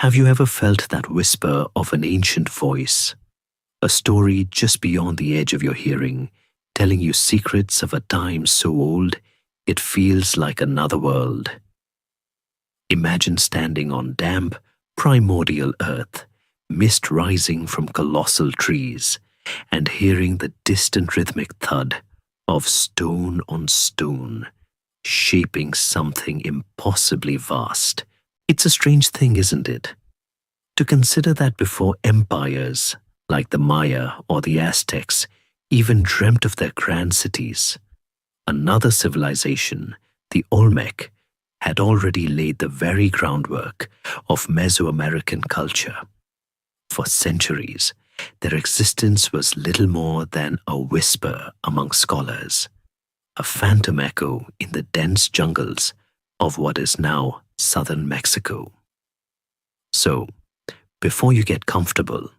Have you ever felt that whisper of an ancient voice, a story just beyond the edge of your hearing, telling you secrets of a time so old it feels like another world? Imagine standing on damp, primordial earth, mist rising from colossal trees, and hearing the distant rhythmic thud of stone on stone, shaping something impossibly vast. It's a strange thing, isn't it? To consider that before empires like the Maya or the Aztecs even dreamt of their grand cities, another civilization, the Olmec, had already laid the very groundwork of Mesoamerican culture. For centuries, their existence was little more than a whisper among scholars, a phantom echo in the dense jungles of what is now southern Mexico. So, before you get comfortable,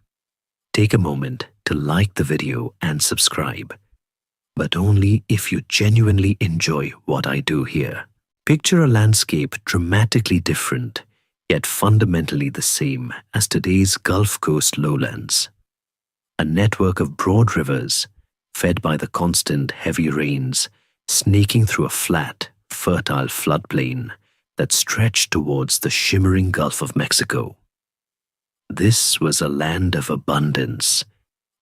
take a moment to like the video and subscribe, but only if you genuinely enjoy what I do here. Picture a landscape dramatically different, yet fundamentally the same as today's Gulf Coast lowlands. A network of broad rivers, fed by the constant heavy rains, snaking through a flat, fertile floodplain that stretched towards the shimmering Gulf of Mexico. This was a land of abundance,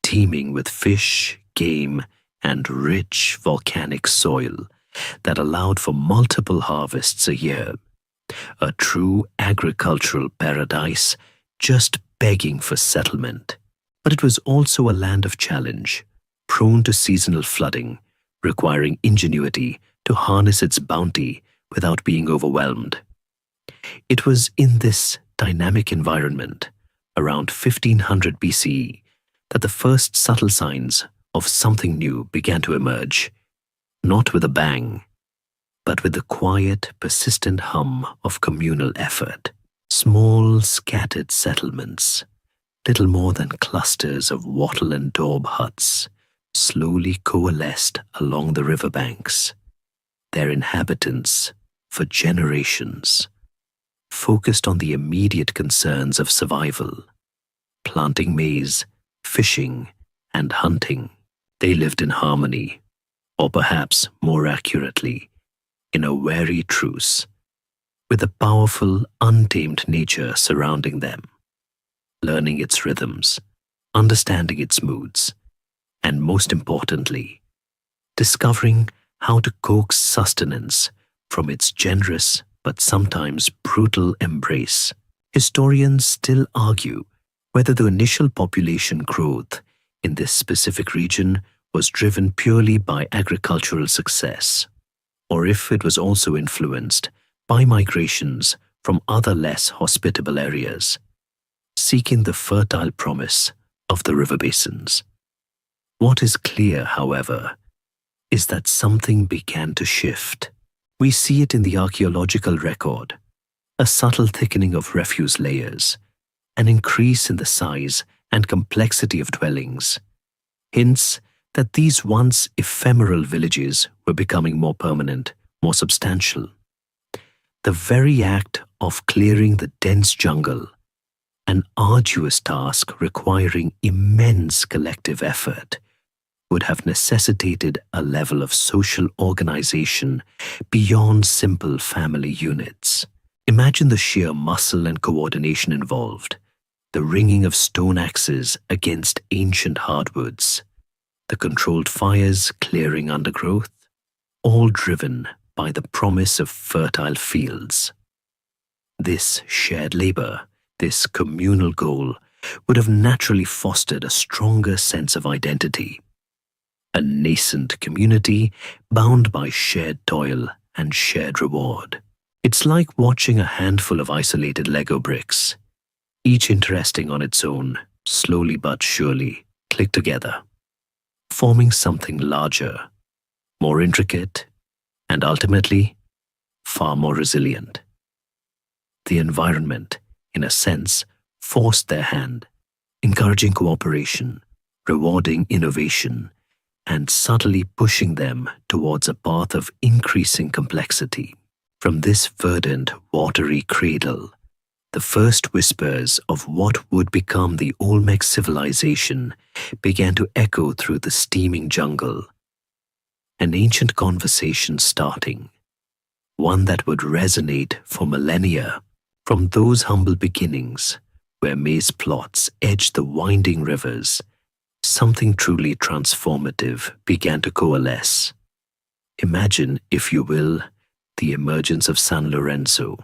teeming with fish, game, and rich volcanic soil that allowed for multiple harvests a year. A true agricultural paradise, just begging for settlement. But it was also a land of challenge, prone to seasonal flooding, requiring ingenuity to harness its bounty without being overwhelmed. It was in this dynamic environment, around 1500 BCE, that the first subtle signs of something new began to emerge, not with a bang, but with the quiet, persistent hum of communal effort. Small, scattered settlements, little more than clusters of wattle and daub huts, slowly coalesced along the riverbanks, their inhabitants, for generations, focused on the immediate concerns of survival, planting maize, fishing, and hunting. They lived in harmony, or perhaps more accurately, in a wary truce, with a powerful, untamed nature surrounding them, learning its rhythms, understanding its moods, and most importantly, discovering how to coax sustenance from its generous but sometimes brutal embrace. Historians still argue whether the initial population growth in this specific region was driven purely by agricultural success, or if it was also influenced by migrations from other less hospitable areas, seeking the fertile promise of the river basins. What is clear, however, is that something began to shift. We see it in the archaeological record, a subtle thickening of refuse layers, an increase in the size and complexity of dwellings, hints that these once ephemeral villages were becoming more permanent, more substantial. The very act of clearing the dense jungle, an arduous task requiring immense collective effort, would have necessitated a level of social organization beyond simple family units. Imagine the sheer muscle and coordination involved, the ringing of stone axes against ancient hardwoods, the controlled fires clearing undergrowth, all driven by the promise of fertile fields. This shared labor, this communal goal, would have naturally fostered a stronger sense of identity. A nascent community bound by shared toil and shared reward. It's like watching a handful of isolated Lego bricks, each interesting on its own, slowly but surely click together, forming something larger, more intricate, and ultimately, far more resilient. The environment, in a sense, forced their hand, encouraging cooperation, rewarding innovation, and subtly pushing them towards a path of increasing complexity. From this verdant, watery cradle, The first whispers of what would become the Olmec Civilization began to echo through the steaming jungle. An ancient conversation starting, one that would resonate for millennia. From those humble beginnings, where maize plots edged the winding rivers, something truly transformative began to coalesce. Imagine, if you will, the emergence of San Lorenzo,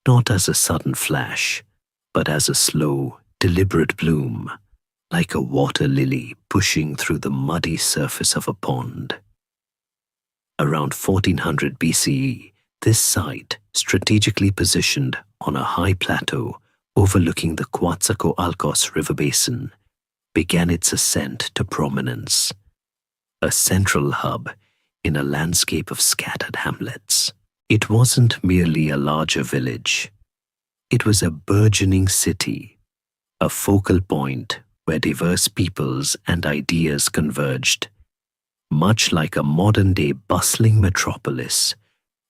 not as a sudden flash, but as a slow, deliberate bloom, like a water lily pushing through the muddy surface of a pond. Around 1400 BCE, this site, strategically positioned on a high plateau overlooking the Coatzacoalcos River basin, began its ascent to prominence, a central hub in a landscape of scattered hamlets. It wasn't merely a larger village. It was a burgeoning city, a focal point where diverse peoples and ideas converged, much like a modern-day bustling metropolis,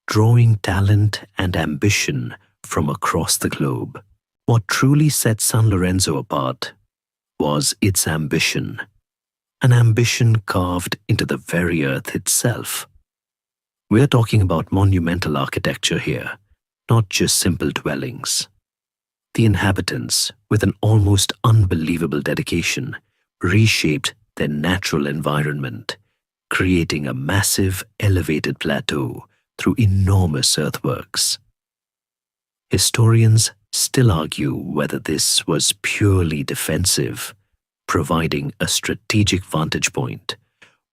drawing talent and ambition from across the globe. What truly set San Lorenzo apart was its ambition, an ambition carved into the very earth itself. We're talking about monumental architecture here, not just simple dwellings. The inhabitants, with an almost unbelievable dedication, reshaped their natural environment, creating a massive, elevated plateau through enormous earthworks. Historians still argue whether this was purely defensive, providing a strategic vantage point,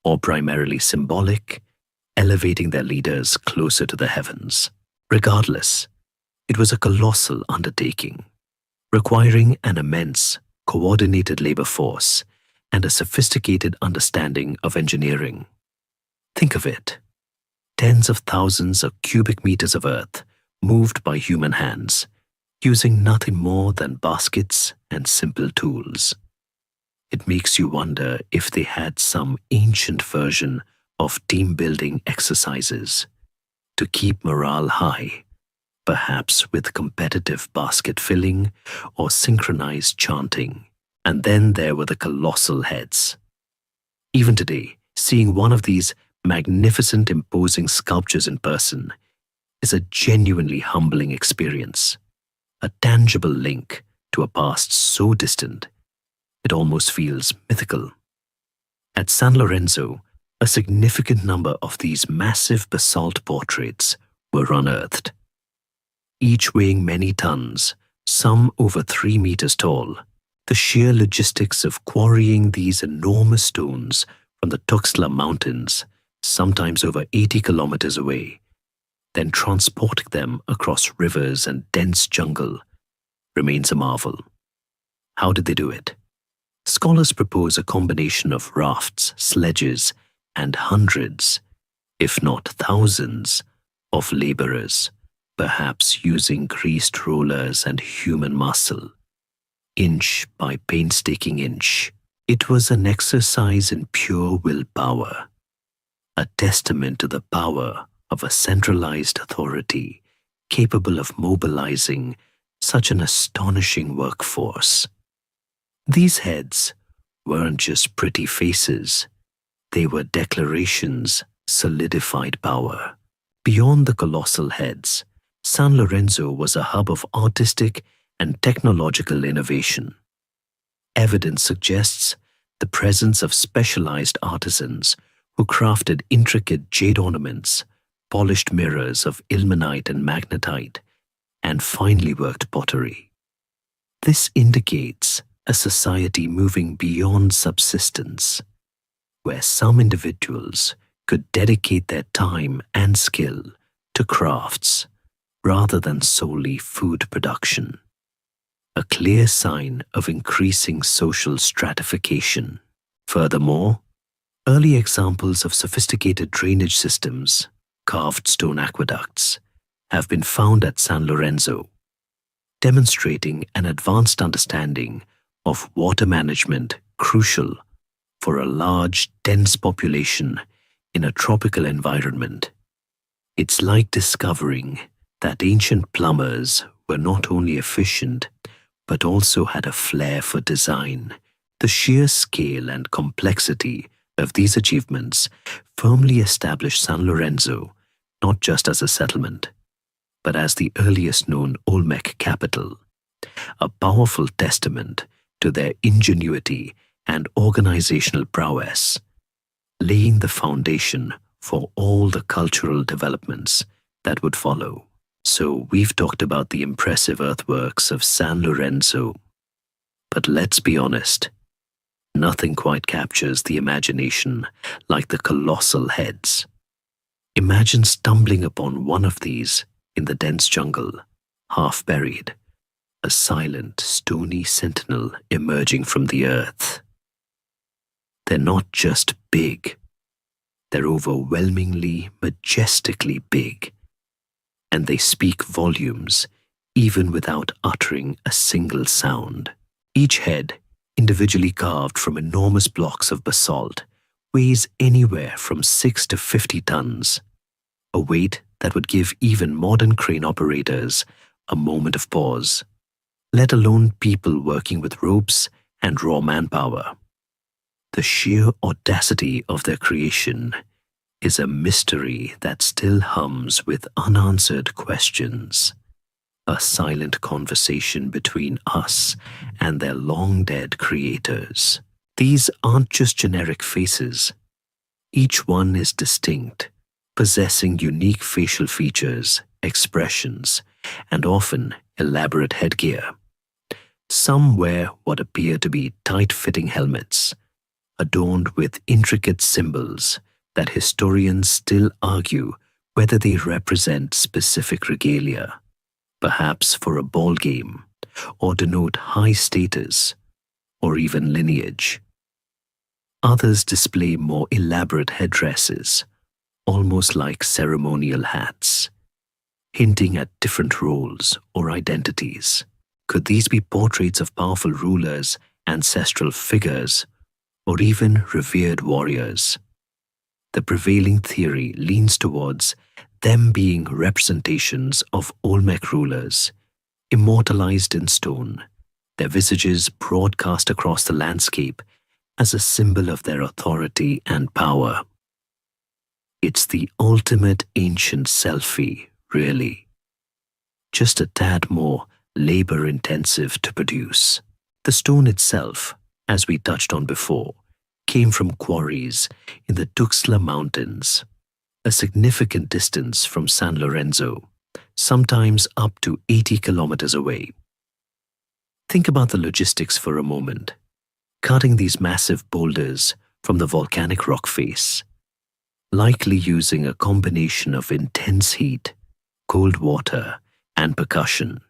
or primarily symbolic, elevating their leaders closer to the heavens. Regardless, it was a colossal undertaking, requiring an immense, coordinated labor force and a sophisticated understanding of engineering. Think of it: tens of thousands of cubic meters of earth moved by human hands, using nothing more than baskets and simple tools. It makes you wonder if they had some ancient version of team-building exercises to keep morale high, perhaps with competitive basket filling or synchronized chanting. And then there were the colossal heads. Even today, seeing one of these magnificent, imposing sculptures in person is a genuinely humbling experience, a tangible link to a past so distant it almost feels mythical. At San Lorenzo, a significant number of these massive basalt portraits were unearthed, each weighing many tons, some over 3 meters tall. The sheer logistics of quarrying these enormous stones from the Tuxtla Mountains, sometimes over 80 kilometers away, then transporting them across rivers and dense jungle, remains a marvel. How did they do it? Scholars propose a combination of rafts, sledges, and hundreds, if not thousands, of laborers, perhaps using greased rollers and human muscle, inch by painstaking inch. It was an exercise in pure willpower, a testament to the power of a centralized authority capable of mobilizing such an astonishing workforce. These heads weren't just pretty faces, they were declarations, solidified power. Beyond the colossal heads, San Lorenzo was a hub of artistic and technological innovation. Evidence suggests the presence of specialized artisans who crafted intricate jade ornaments, polished mirrors of ilmenite and magnetite, and finely worked pottery. This indicates a society moving beyond subsistence, where some individuals could dedicate their time and skill to crafts rather than solely food production, a clear sign of increasing social stratification. Furthermore, early examples of sophisticated drainage systems, carved stone aqueducts, have been found at San Lorenzo, demonstrating an advanced understanding of water management crucial for a large, dense population in a tropical environment. It's like discovering that ancient plumbers were not only efficient, but also had a flair for design. The sheer scale and complexity of these achievements firmly established San Lorenzo not just as a settlement, but as the earliest known Olmec capital, a powerful testament to their ingenuity and organizational prowess, laying the foundation for all the cultural developments that would follow. So we've talked about the impressive earthworks of San Lorenzo, but let's be honest, nothing quite captures the imagination like the colossal heads. Imagine stumbling upon one of these in the dense jungle, half buried, a silent, stony sentinel emerging from the earth. They're not just big, they're overwhelmingly, majestically big, and they speak volumes even without uttering a single sound. Each head, individually carved from enormous blocks of basalt, weighs anywhere from 6 to 50 tons, a weight that would give even modern crane operators a moment of pause, let alone people working with ropes and raw manpower. The sheer audacity of their creation is a mystery that still hums with unanswered questions, a silent conversation between us and their long-dead creators. These aren't just generic faces. Each one is distinct, possessing unique facial features, expressions, and often elaborate headgear. Some wear what appear to be tight-fitting helmets, adorned with intricate symbols that historians still argue whether they represent specific regalia, perhaps for a ball game, or denote high status, or even lineage. Others display more elaborate headdresses, almost like ceremonial hats, hinting at different roles or identities. Could these be portraits of powerful rulers, ancestral figures, or even revered warriors? The prevailing theory leans towards them being representations of Olmec rulers, immortalized in stone, their visages broadcast across the landscape as a symbol of their authority and power. It's the ultimate ancient selfie, really. Just a tad more labor-intensive to produce. The stone itself, as we touched on before, came from quarries in the Tuxtla Mountains, a significant distance from San Lorenzo, sometimes up to 80 kilometers away. Think about the logistics for a moment. Cutting these massive boulders from the volcanic rock face, likely using a combination of intense heat, cold water, and percussion,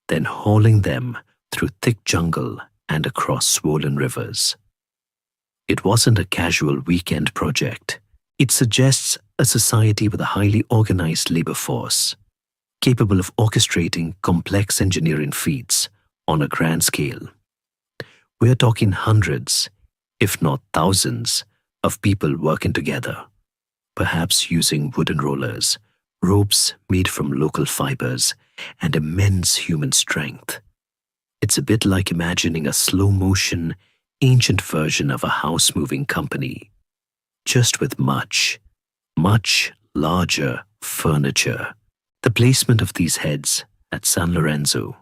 then hauling them through thick jungle and across swollen rivers. It wasn't a casual weekend project. It suggests a society with a highly organized labor force, capable of orchestrating complex engineering feats on a grand scale. We're talking hundreds, if not thousands, of people working together, perhaps using wooden rollers, ropes made from local fibers, and immense human strength. It's a bit like imagining a slow-motion, ancient version of a house-moving company, just with much, much larger furniture. The placement of these heads at San Lorenzo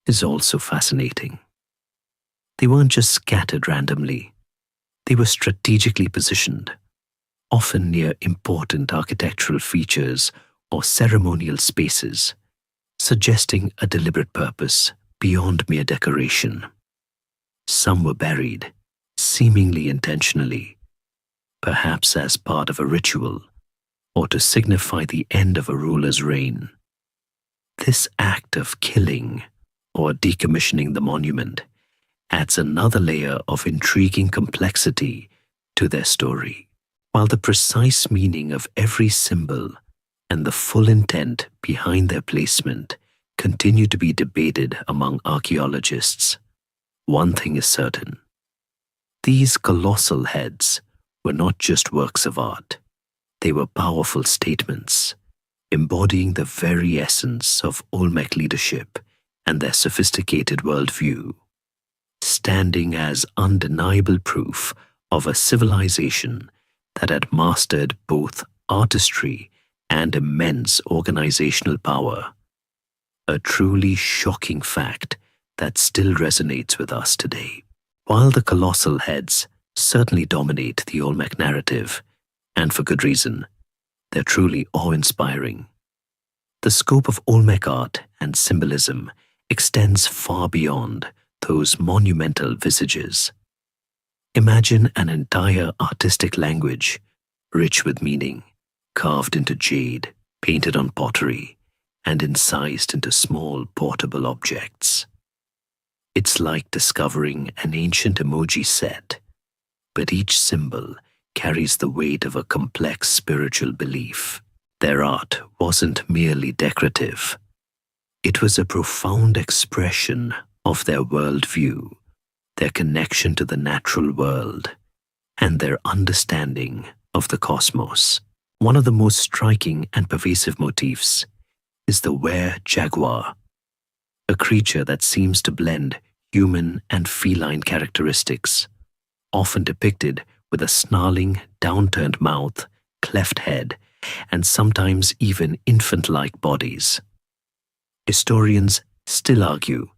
is also fascinating. They weren't just scattered randomly. They were strategically positioned, often near important architectural features or ceremonial spaces, suggesting a deliberate purpose beyond mere decoration. Some were buried, seemingly intentionally, perhaps as part of a ritual or to signify the end of a ruler's reign. This act of killing or decommissioning the monument adds another layer of intriguing complexity to their story. While the precise meaning of every symbol and the full intent behind their placement continue to be debated among archaeologists, one thing is certain. These colossal heads were not just works of art. They were powerful statements, embodying the very essence of Olmec leadership and their sophisticated worldview, standing as undeniable proof of a civilization that had mastered both artistry and immense organizational power. A truly shocking fact that still resonates with us today. While the colossal heads certainly dominate the Olmec narrative, and for good reason, they're truly awe-inspiring. The scope of Olmec art and symbolism extends far beyond those monumental visages. Imagine an entire artistic language, rich with meaning, carved into jade, painted on pottery, and incised into small portable objects. It's like discovering an ancient emoji set, but each symbol carries the weight of a complex spiritual belief. Their art wasn't merely decorative. It was a profound expression of their worldview, their connection to the natural world, and their understanding of the cosmos. One of the most striking and pervasive motifs is the were-jaguar, a creature that seems to blend human and feline characteristics, often depicted with a snarling, downturned mouth, cleft head, and sometimes even infant-like bodies. Historians still argue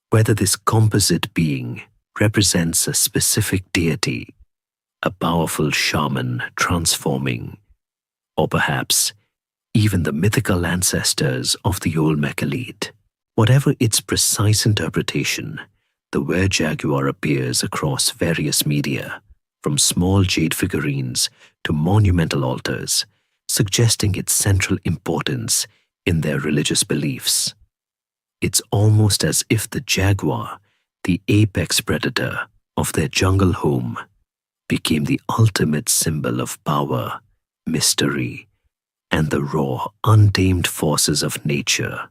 whether this composite being represents a specific deity, a powerful shaman transforming, or perhaps even the mythical ancestors of the Olmec elite. Whatever its precise interpretation, the were-jaguar appears across various media, from small jade figurines to monumental altars, suggesting its central importance in their religious beliefs. It's almost as if the jaguar, the apex predator of their jungle home, became the ultimate symbol of power, mystery, and the raw, untamed forces of nature,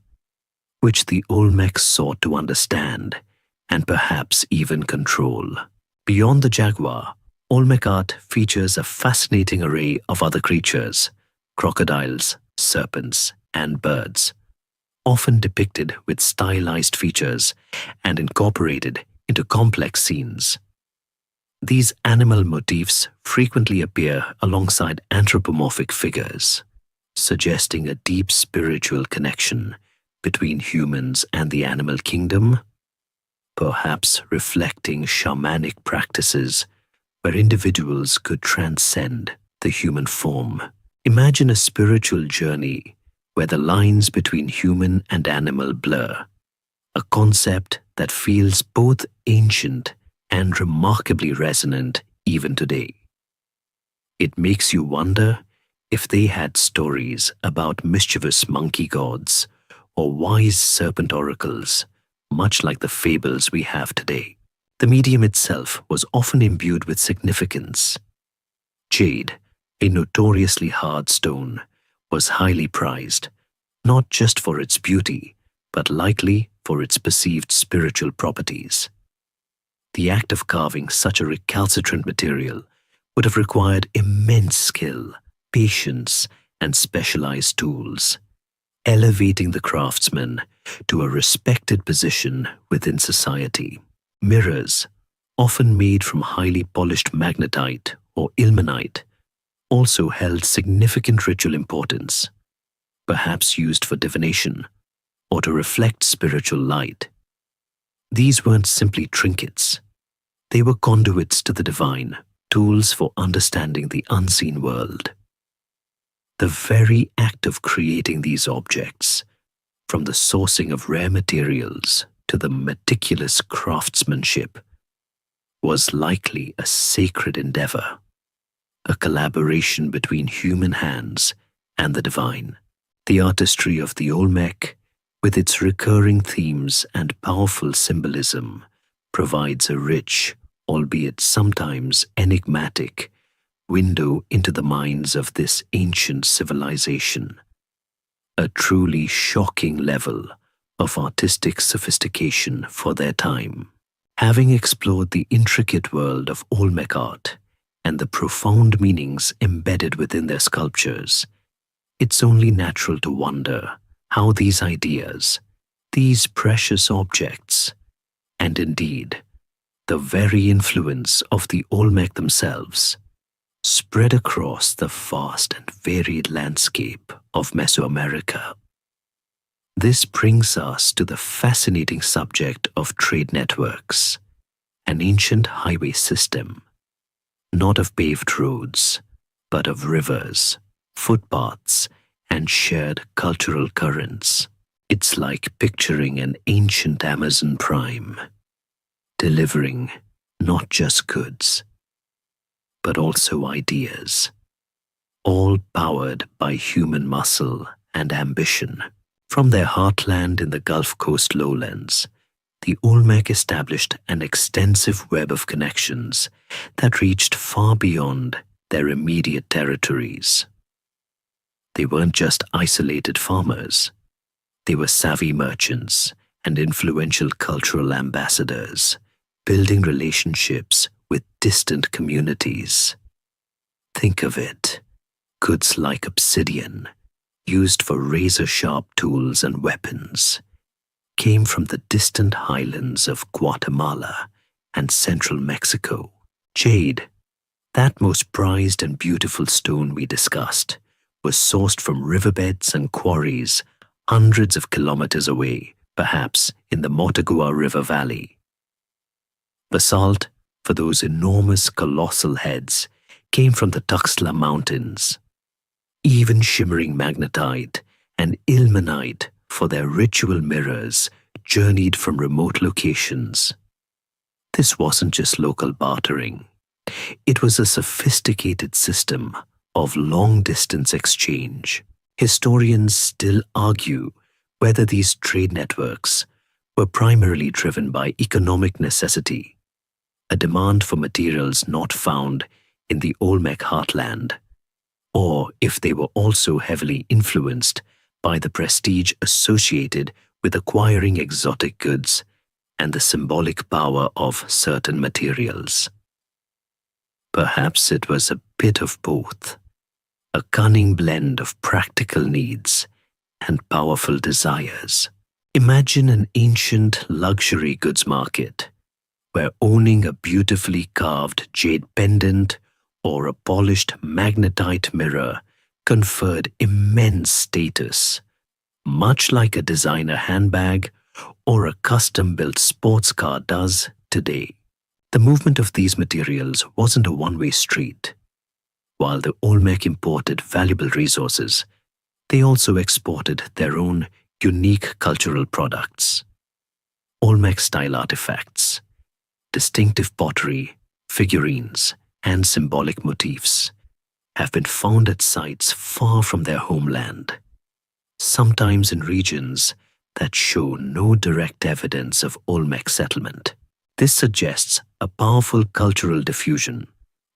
which the Olmecs sought to understand and perhaps even control. Beyond the jaguar, Olmec art features a fascinating array of other creatures, crocodiles, serpents, and birds, often depicted with stylized features and incorporated into complex scenes. These animal motifs frequently appear alongside anthropomorphic figures, suggesting a deep spiritual connection between humans and the animal kingdom, perhaps reflecting shamanic practices where individuals could transcend the human form. Imagine a spiritual journey where the lines between human and animal blur, a concept that feels both ancient and remarkably resonant even today. It makes you wonder if they had stories about mischievous monkey gods or wise serpent oracles, much like the fables we have today. The medium itself was often imbued with significance. Jade, a notoriously hard stone, was highly prized, not just for its beauty, but likely for its perceived spiritual properties. The act of carving such a recalcitrant material would have required immense skill, patience, and specialized tools, elevating the craftsman to a respected position within society. Mirrors, often made from highly polished magnetite or ilmenite, also held significant ritual importance, perhaps used for divination or to reflect spiritual light. These weren't simply trinkets. They were conduits to the divine, tools for understanding the unseen world. The very act of creating these objects, from the sourcing of rare materials to the meticulous craftsmanship, was likely a sacred endeavor, a collaboration between human hands and the divine. The artistry of the Olmec, with its recurring themes and powerful symbolism, provides a rich, albeit sometimes enigmatic, window into the minds of this ancient civilization. A truly shocking level of artistic sophistication for their time. Having explored the intricate world of Olmec art and the profound meanings embedded within their sculptures, It's only natural to wonder how these ideas, these precious objects, and indeed, the very influence of the Olmec themselves, spread across the vast and varied landscape of Mesoamerica. This brings us to the fascinating subject of trade networks, an ancient highway system, not of paved roads, but of rivers, footpaths, and shared cultural currents. It's like picturing an ancient Amazon prime, delivering not just goods, but also ideas, all powered by human muscle and ambition. From their heartland in the Gulf Coast lowlands, the Olmec established an extensive web of connections that reached far beyond their immediate territories. They weren't just isolated farmers. They were savvy merchants and influential cultural ambassadors, building relationships with distant communities. Think of it, goods like obsidian, used for razor-sharp tools and weapons, came from the distant highlands of Guatemala and central Mexico. Jade, that most prized and beautiful stone we discussed, was sourced from riverbeds and quarries hundreds of kilometers away, perhaps in the Motagua River Valley. Basalt, for those enormous colossal heads, came from the Tuxtla Mountains. Even shimmering magnetite and ilmenite for their ritual mirrors journeyed from remote locations. This wasn't just local bartering. It was a sophisticated system of long-distance exchange. Historians still argue whether these trade networks were primarily driven by economic necessity, a demand for materials not found in the Olmec heartland, or if they were also heavily influenced by the prestige associated with acquiring exotic goods and the symbolic power of certain materials. Perhaps it was a bit of both, a cunning blend of practical needs and powerful desires. Imagine an ancient luxury goods market where owning a beautifully carved jade pendant or a polished magnetite mirror conferred immense status, much like a designer handbag or a custom-built sports car does today. The movement of these materials wasn't a one-way street. While the Olmec imported valuable resources, they also exported their own unique cultural products. Olmec-style artifacts, distinctive pottery, figurines, and symbolic motifs have been found at sites far from their homeland, sometimes in regions that show no direct evidence of Olmec settlement. This suggests a powerful cultural diffusion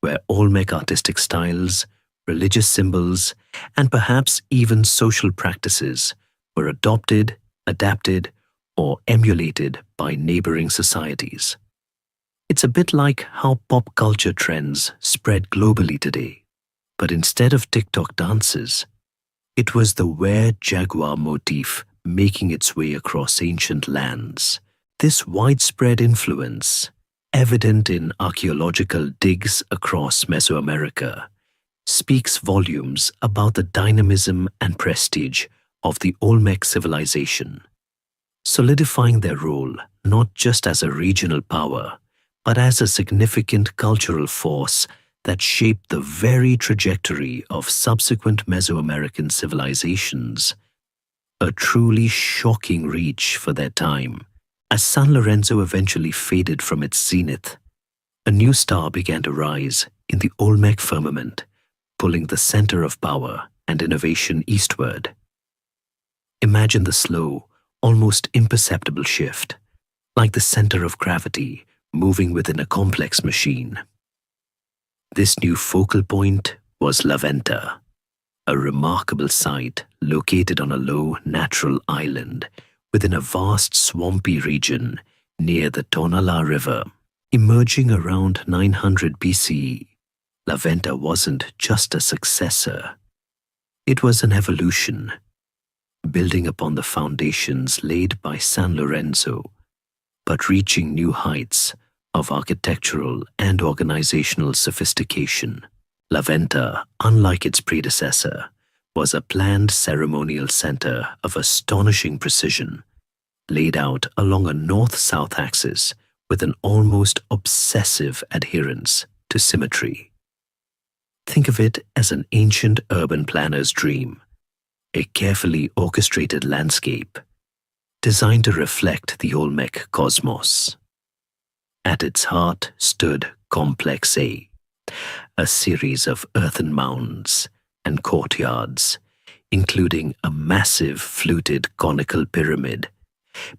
where Olmec artistic styles, religious symbols, and perhaps even social practices were adopted, adapted, or emulated by neighboring societies. It's a bit like how pop culture trends spread globally today, but instead of TikTok dances, it was the were-jaguar motif making its way across ancient lands. This widespread influence, evident in archaeological digs across Mesoamerica, speaks volumes about the dynamism and prestige of the Olmec civilization, solidifying their role not just as a regional power, but as a significant cultural force that shaped the very trajectory of subsequent Mesoamerican civilizations. A truly shocking reach for their time. As San Lorenzo eventually faded from its zenith, a new star began to rise in the Olmec firmament, pulling the center of power and innovation eastward. Imagine the slow, almost imperceptible shift, like the center of gravity moving within a complex machine. This new focal point was La Venta, a remarkable site located on a low natural island within a vast swampy region near the Tonala River. Emerging around 900 BCE, La Venta wasn't just a successor. It was an evolution, building upon the foundations laid by San Lorenzo, but reaching new heights of architectural and organizational sophistication. La Venta, unlike its predecessor, was a planned ceremonial center of astonishing precision, laid out along a north-south axis with an almost obsessive adherence to symmetry. Think of it as an ancient urban planner's dream, a carefully orchestrated landscape designed to reflect the Olmec cosmos. At its heart stood Complex A, a series of earthen mounds and courtyards, including a massive fluted conical pyramid,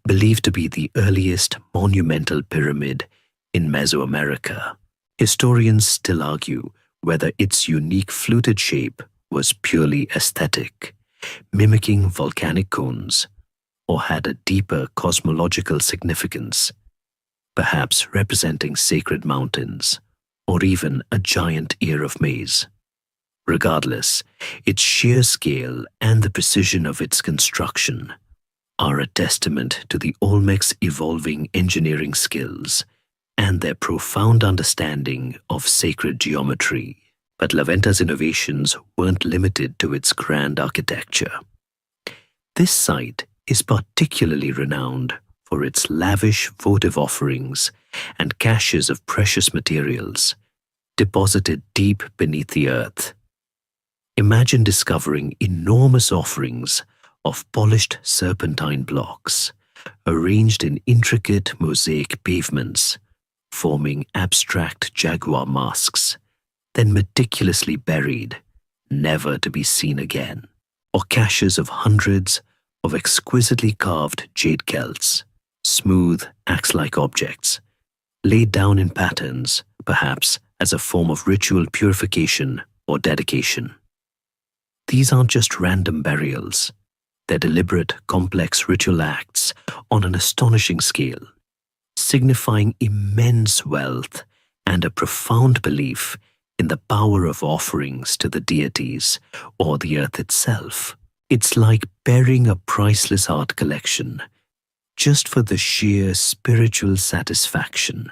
believed to be the earliest monumental pyramid in Mesoamerica. Historians still argue whether its unique fluted shape was purely aesthetic, mimicking volcanic cones, or had a deeper cosmological significance, perhaps representing sacred mountains, or even a giant ear of maize. Regardless, its sheer scale and the precision of its construction are a testament to the Olmec's evolving engineering skills and their profound understanding of sacred geometry. But La Venta's innovations weren't limited to its grand architecture. This site is particularly renowned for its lavish votive offerings and caches of precious materials deposited deep beneath the earth. Imagine discovering enormous offerings of polished serpentine blocks, arranged in intricate mosaic pavements, forming abstract jaguar masks, then meticulously buried, never to be seen again, or caches of hundreds of exquisitely carved jade celts, smooth axe-like objects, laid down in patterns, perhaps as a form of ritual purification or dedication. These aren't just random burials. They're deliberate, complex ritual acts on an astonishing scale, signifying immense wealth and a profound belief in the power of offerings to the deities or the earth itself. It's like burying a priceless art collection just for the sheer spiritual satisfaction,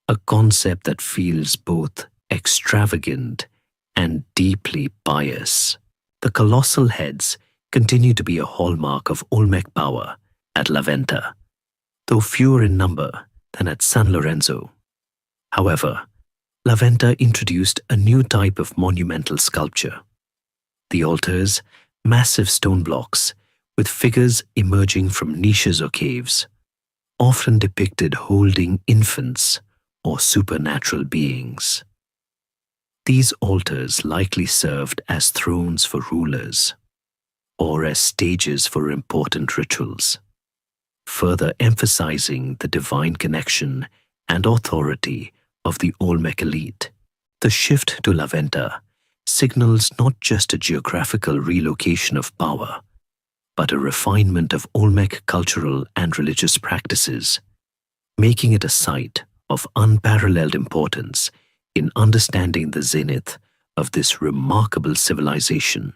a concept that feels both extravagant and deeply pious. The colossal heads continue to be a hallmark of Olmec power at La Venta, though fewer in number than at San Lorenzo. However, La Venta introduced a new type of monumental sculpture. The altars, massive stone blocks with figures emerging from niches or caves, often depicted holding infants or supernatural beings. These altars likely served as thrones for rulers or as stages for important rituals, further emphasizing the divine connection and authority of the Olmec elite. The shift to La Venta signals not just a geographical relocation of power, but a refinement of Olmec cultural and religious practices, making it a site of unparalleled importance in understanding the zenith of this remarkable civilization,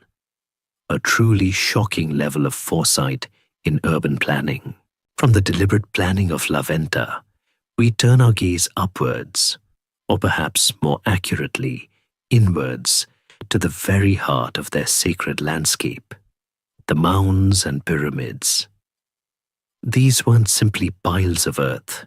a truly shocking level of foresight in urban planning. From the deliberate planning of La Venta, we turn our gaze upwards, or perhaps more accurately, inwards, to the very heart of their sacred landscape, the mounds and pyramids. These weren't simply piles of earth.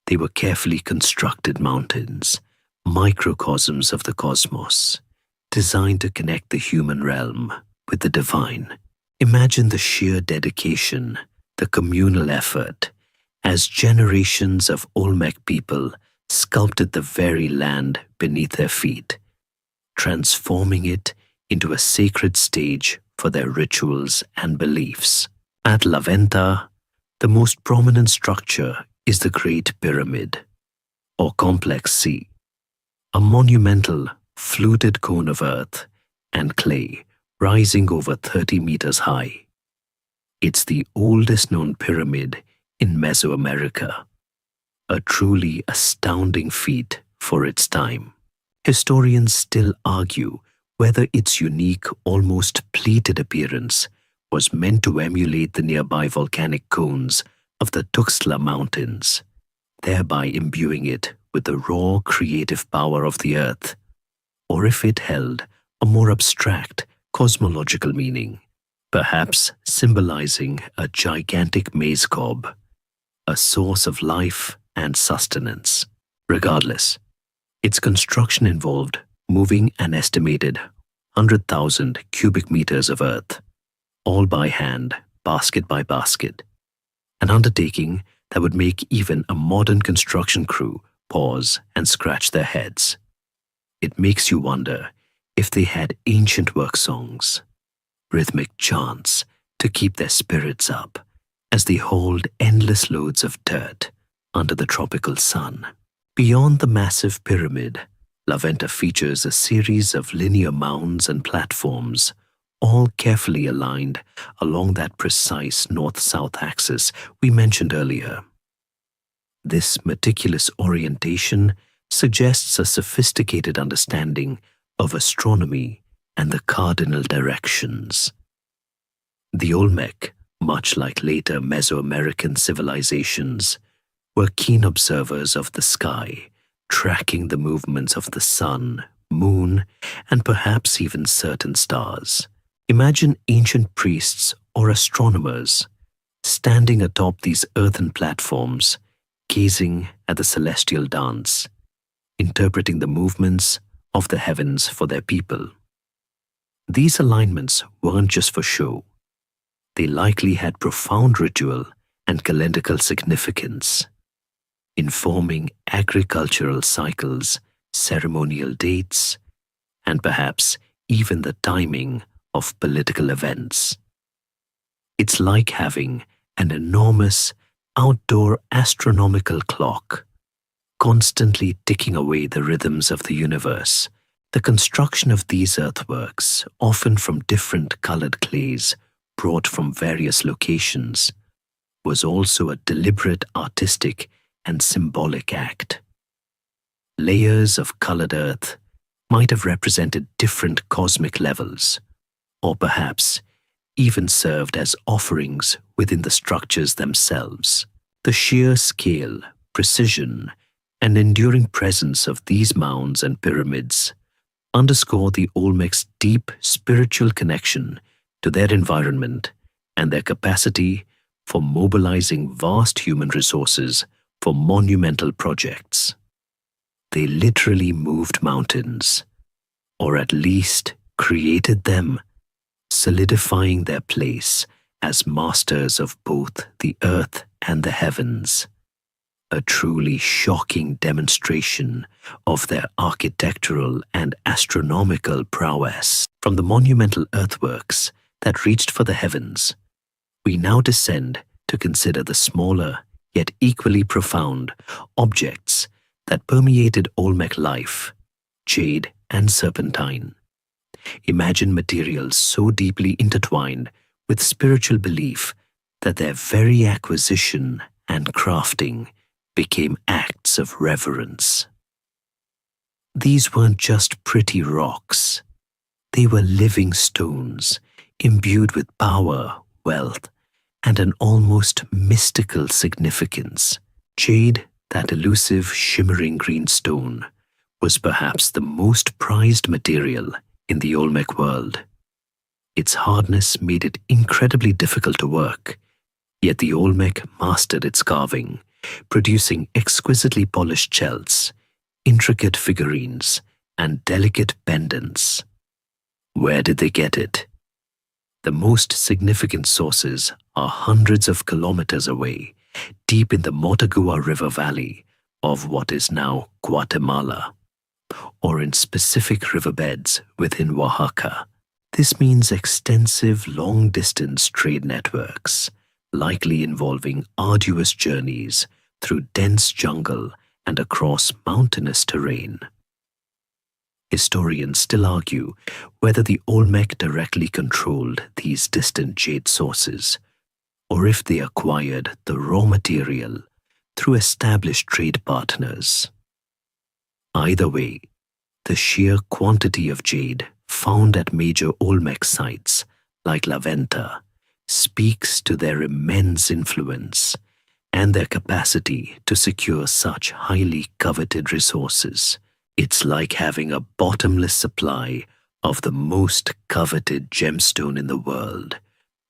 They were carefully constructed mountains, microcosms of the cosmos, designed to connect the human realm with the divine. Imagine the sheer dedication, the communal effort, as generations of Olmec people sculpted the very land beneath their feet, transforming it into a sacred stage for their rituals and beliefs. At La Venta, the most prominent structure is the Great Pyramid, or Complex C, a monumental, fluted cone of earth and clay rising over 30 meters high. It's the oldest known pyramid in Mesoamerica, a truly astounding feat for its time. Historians still argue whether its unique, almost pleated appearance was meant to emulate the nearby volcanic cones of the Tuxtla Mountains, thereby imbuing it with the raw creative power of the earth, or if it held a more abstract cosmological meaning, perhaps symbolizing a gigantic maize cob, a source of life and sustenance. Regardless, its construction involved moving an estimated 100,000 cubic meters of earth, all by hand, basket by basket, an undertaking that would make even a modern construction crew pause and scratch their heads. It makes you wonder if they had ancient work songs, rhythmic chants to keep their spirits up as they hauled endless loads of dirt under the tropical sun. Beyond the massive pyramid, La Venta features a series of linear mounds and platforms, all carefully aligned along that precise north-south axis we mentioned earlier. This meticulous orientation suggests a sophisticated understanding of astronomy and the cardinal directions. The Olmec, much like later Mesoamerican civilizations, were keen observers of the sky, tracking the movements of the sun, moon, and perhaps even certain stars. Imagine ancient priests or astronomers standing atop these earthen platforms, gazing at the celestial dance, interpreting the movements of the heavens for their people. These alignments weren't just for show. They likely had profound ritual and calendrical significance, informing agricultural cycles, ceremonial dates, and perhaps even the timing of political events. It's like having an enormous outdoor astronomical clock, constantly ticking away the rhythms of the universe. The construction of these earthworks, often from different colored clays brought from various locations, was also a deliberate artistic and symbolic act. Layers of colored earth might have represented different cosmic levels, or perhaps even served as offerings within the structures themselves. The sheer scale, precision, and enduring presence of these mounds and pyramids underscore the Olmec's deep spiritual connection to their environment and their capacity for mobilizing vast human resources for monumental projects. They literally moved mountains, or at least created them, solidifying their place as masters of both the earth and the heavens. A truly shocking demonstration of their architectural and astronomical prowess. From the monumental earthworks that reached for the heavens, we now descend to consider the smaller yet equally profound objects that permeated Olmec life: jade and serpentine. Imagine materials so deeply intertwined with spiritual belief that their very acquisition and crafting became acts of reverence. These weren't just pretty rocks. They were living stones, imbued with power, wealth, and an almost mystical significance. Jade, that elusive, shimmering green stone, was perhaps the most prized material in the Olmec world. Its hardness made it incredibly difficult to work, yet the Olmec mastered its carving, producing exquisitely polished shells, intricate figurines, and delicate pendants. Where did they get it? The most significant sources are hundreds of kilometers away, deep in the Motagua River Valley of what is now Guatemala, or in specific riverbeds within Oaxaca. This means extensive long-distance trade networks, likely involving arduous journeys through dense jungle and across mountainous terrain. Historians still argue whether the Olmec directly controlled these distant jade sources, or if they acquired the raw material through established trade partners. Either way, the sheer quantity of jade found at major Olmec sites like La Venta speaks to their immense influence and their capacity to secure such highly coveted resources. It's like having a bottomless supply of the most coveted gemstone in the world,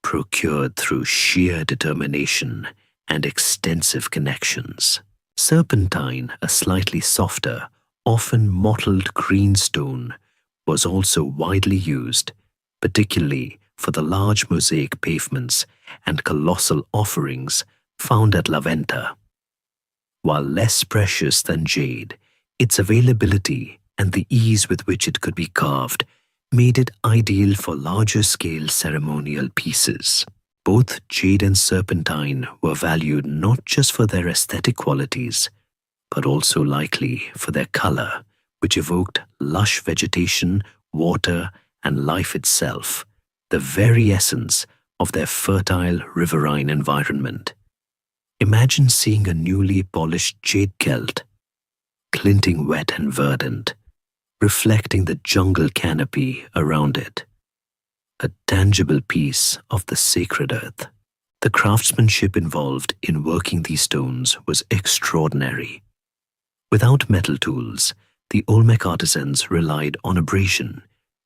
procured through sheer determination and extensive connections. Serpentine, a slightly softer, often mottled green stone, was also widely used, particularly for the large mosaic pavements and colossal offerings found at La Venta. While less precious than jade, its availability and the ease with which it could be carved made it ideal for larger-scale ceremonial pieces. Both jade and serpentine were valued not just for their aesthetic qualities, but also likely for their color, which evoked lush vegetation, water, and life itself, the very essence of their fertile riverine environment. Imagine seeing a newly polished jade celt, glinting wet and verdant, reflecting the jungle canopy around it, a tangible piece of the sacred earth. The craftsmanship involved in working these stones was extraordinary. Without metal tools, the Olmec artisans relied on abrasion,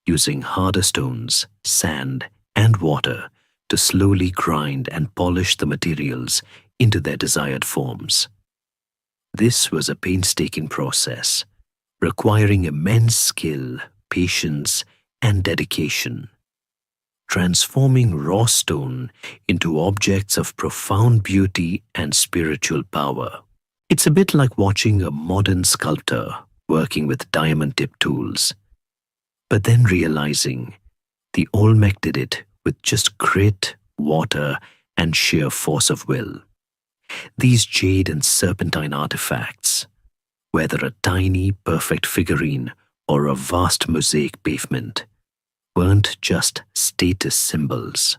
using harder stones, sand, and water to slowly grind and polish the materials into their desired forms. This was a painstaking process, requiring immense skill, patience, and dedication. Transforming raw stone into objects of profound beauty and spiritual power. It's a bit like watching a modern sculptor working with diamond-tipped tools, but then realizing the Olmec did it with just grit, water, and sheer force of will. These jade and serpentine artifacts, whether a tiny, perfect figurine or a vast mosaic pavement, weren't just status symbols.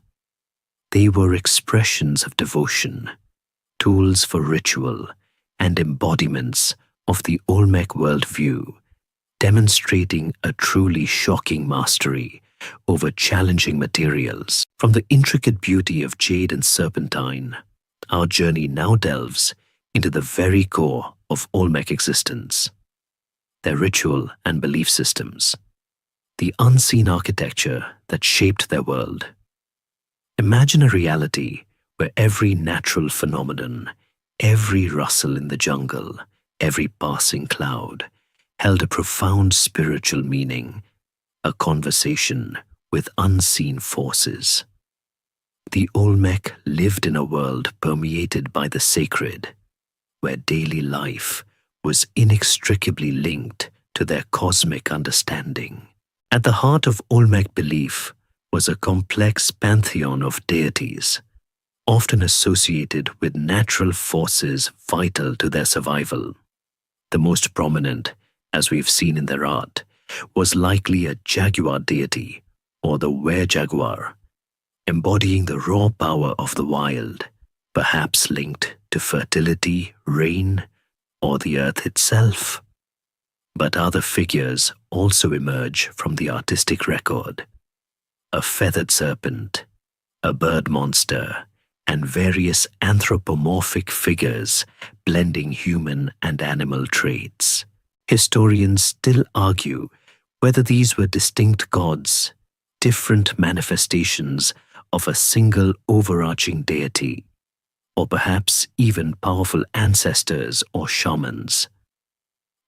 They were expressions of devotion, tools for ritual, and embodiments of the Olmec worldview, demonstrating a truly shocking mastery over challenging materials. From the intricate beauty of jade and serpentine, our journey now delves into the very core of Olmec existence, their ritual and belief systems, the unseen architecture that shaped their world. Imagine a reality where every natural phenomenon, every rustle in the jungle, every passing cloud, held a profound spiritual meaning, a conversation with unseen forces. The Olmec lived in a world permeated by the sacred, where daily life was inextricably linked to their cosmic understanding. At the heart of Olmec belief was a complex pantheon of deities, often associated with natural forces vital to their survival. The most prominent, as we've seen in their art, was likely a jaguar deity, or the were-jaguar, embodying the raw power of the wild, perhaps linked to fertility, rain, or the earth itself. But other figures also emerge from the artistic record: a feathered serpent, a bird monster, and various anthropomorphic figures blending human and animal traits. Historians still argue whether these were distinct gods, different manifestations of a single overarching deity, or perhaps even powerful ancestors or shamans.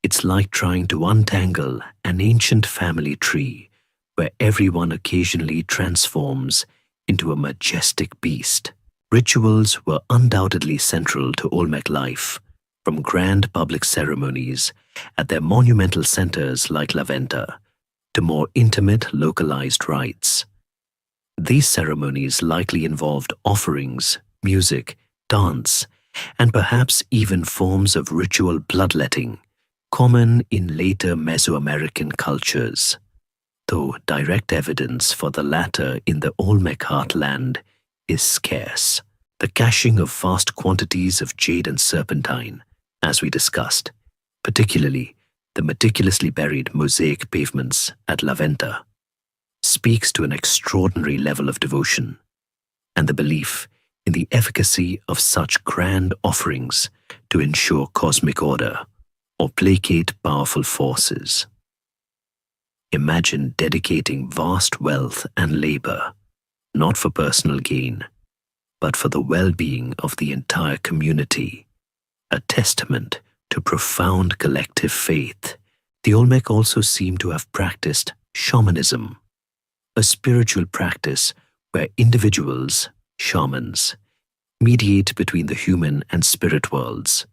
It's like trying to untangle an ancient family tree where everyone occasionally transforms into a majestic beast. Rituals were undoubtedly central to Olmec life, from grand public ceremonies at their monumental centers like La Venta to more intimate localized rites. These ceremonies likely involved offerings, music, dance, and perhaps even forms of ritual bloodletting, common in later Mesoamerican cultures, though direct evidence for the latter in the Olmec heartland is scarce. The caching of vast quantities of jade and serpentine, as we discussed, particularly the meticulously buried mosaic pavements at La Venta, speaks to an extraordinary level of devotion and the belief in the efficacy of such grand offerings to ensure cosmic order or placate powerful forces. Imagine dedicating vast wealth and labor, not for personal gain, but for the well-being of the entire community, a testament to profound collective faith. The Olmec also seem to have practiced shamanism, a spiritual practice where individuals, shamans, mediate between the human and spirit worlds,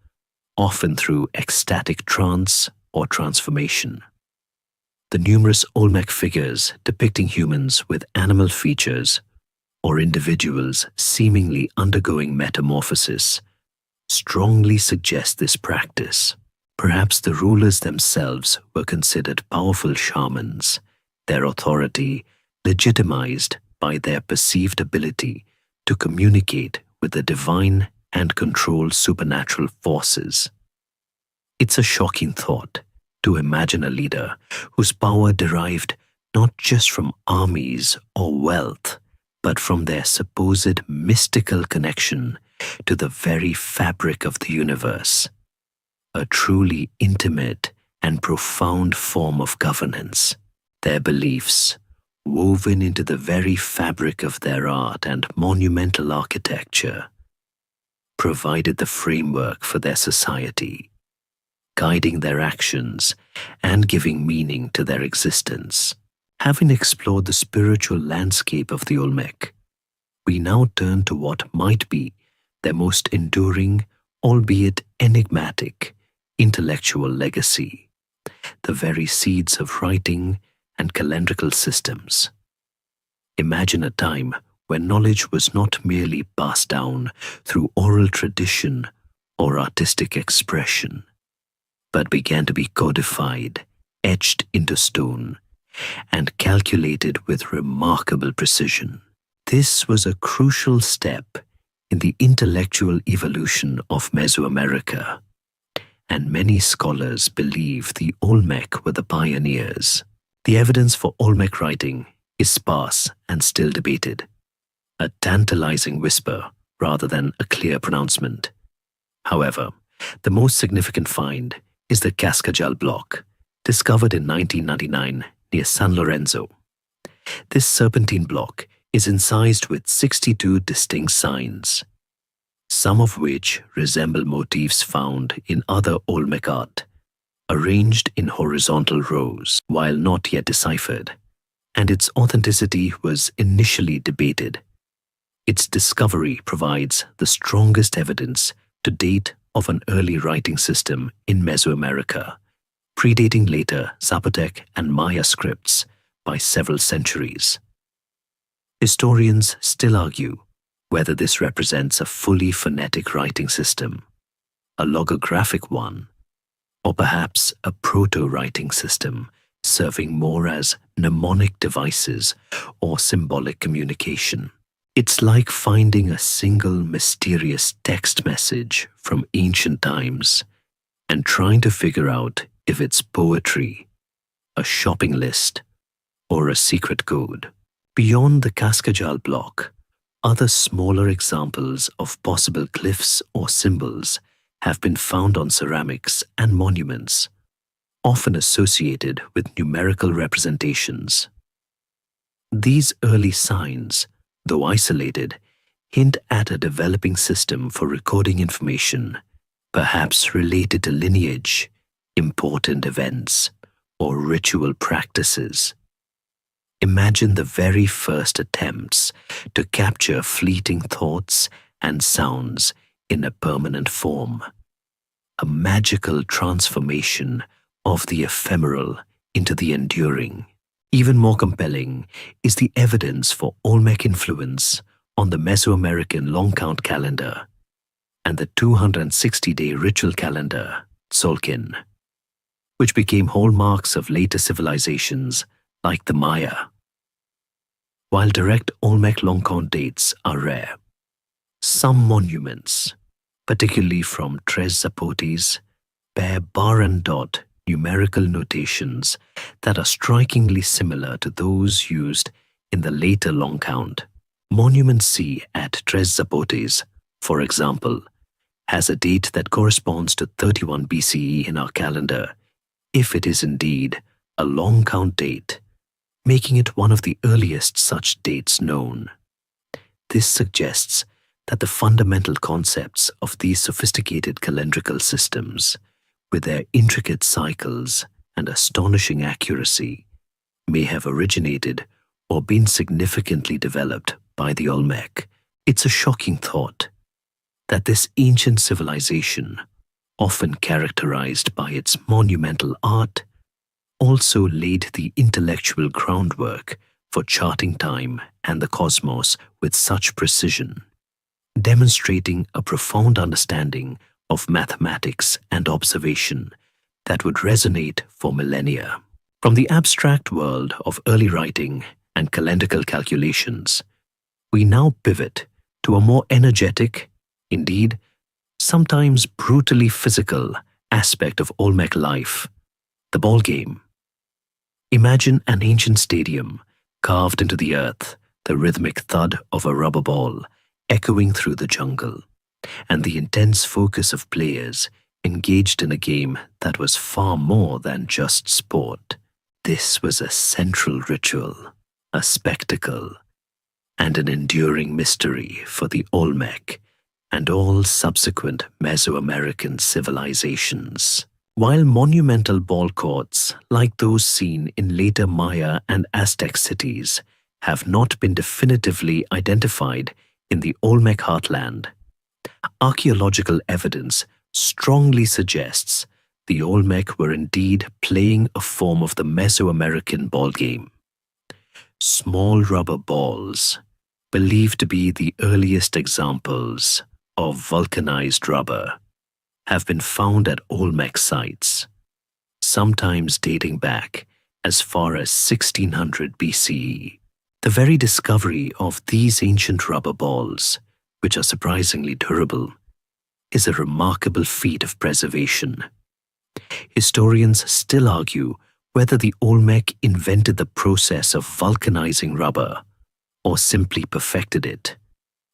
often through ecstatic trance or transformation. The numerous Olmec figures depicting humans with animal features or individuals seemingly undergoing metamorphosis strongly suggest this practice. Perhaps the rulers themselves were considered powerful shamans, their authority legitimized by their perceived ability to communicate with the divine and control supernatural forces. It's a shocking thought to imagine a leader whose power derived not just from armies or wealth, but from their supposed mystical connection to the very fabric of the universe, a truly intimate and profound form of governance. Their beliefs, woven into the very fabric of their art and monumental architecture, provided the framework for their society, guiding their actions and giving meaning to their existence. Having explored the spiritual landscape of the Olmec, we now turn to what might be their most enduring, albeit enigmatic, intellectual legacy, the very seeds of writing and calendrical systems. Imagine a time when knowledge was not merely passed down through oral tradition or artistic expression, but began to be codified, etched into stone, and calculated with remarkable precision. This was a crucial step in the intellectual evolution of Mesoamerica, and many scholars believe the Olmec were the pioneers. The evidence for Olmec writing is sparse and still debated, a tantalizing whisper rather than a clear pronouncement. However, the most significant find is the Cascajal block, discovered in 1999 near San Lorenzo. This serpentine block is incised with 62 distinct signs, some of which resemble motifs found in other Olmec art, arranged in horizontal rows while not yet deciphered, and its authenticity was initially debated. Its discovery provides the strongest evidence to date of an early writing system in Mesoamerica, predating later Zapotec and Maya scripts by several centuries. Historians still argue whether this represents a fully phonetic writing system, a logographic one, or perhaps a proto-writing system serving more as mnemonic devices or symbolic communication. It's like finding a single mysterious text message from ancient times and trying to figure out if it's poetry, a shopping list, or a secret code. Beyond the Cascajal block, other smaller examples of possible glyphs or symbols have been found on ceramics and monuments, often associated with numerical representations. These early signs, though isolated, hint at a developing system for recording information, perhaps related to lineage, important events, or ritual practices. Imagine the very first attempts to capture fleeting thoughts and sounds in a permanent form, a magical transformation of the ephemeral into the enduring. Even more compelling is the evidence for Olmec influence on the Mesoamerican long count calendar and the 260-day ritual calendar, Tzolk'in, which became hallmarks of later civilizations like the Maya. While direct Olmec long count dates are rare, some monuments, particularly from Tres Zapotes, bear bar and dot numerical notations that are strikingly similar to those used in the later long count. Monument C at Tres Zapotes, for example, has a date that corresponds to 31 BCE in our calendar, if it is indeed a long count date, making it one of the earliest such dates known. This suggests that the fundamental concepts of these sophisticated calendrical systems, with their intricate cycles and astonishing accuracy, may have originated or been significantly developed by the Olmec. It's a shocking thought that this ancient civilization, often characterized by its monumental art, also laid the intellectual groundwork for charting time and the cosmos with such precision, demonstrating a profound understanding of mathematics and observation that would resonate for millennia. From the abstract world of early writing and calendrical calculations, we now pivot to a more energetic, indeed, sometimes brutally physical aspect of Olmec life, the ball game. Imagine an ancient stadium carved into the earth, the rhythmic thud of a rubber ball echoing through the jungle, and the intense focus of players engaged in a game that was far more than just sport. This was a central ritual, a spectacle, and an enduring mystery for the Olmec and all subsequent Mesoamerican civilizations. While monumental ball courts, like those seen in later Maya and Aztec cities, have not been definitively identified in the Olmec heartland, archaeological evidence strongly suggests the Olmec were indeed playing a form of the Mesoamerican ball game. Small rubber balls, believed to be the earliest examples of vulcanized rubber, have been found at Olmec sites, sometimes dating back as far as 1600 BCE. The very discovery of these ancient rubber balls, which are surprisingly durable, is a remarkable feat of preservation. Historians still argue whether the Olmec invented the process of vulcanizing rubber or simply perfected it,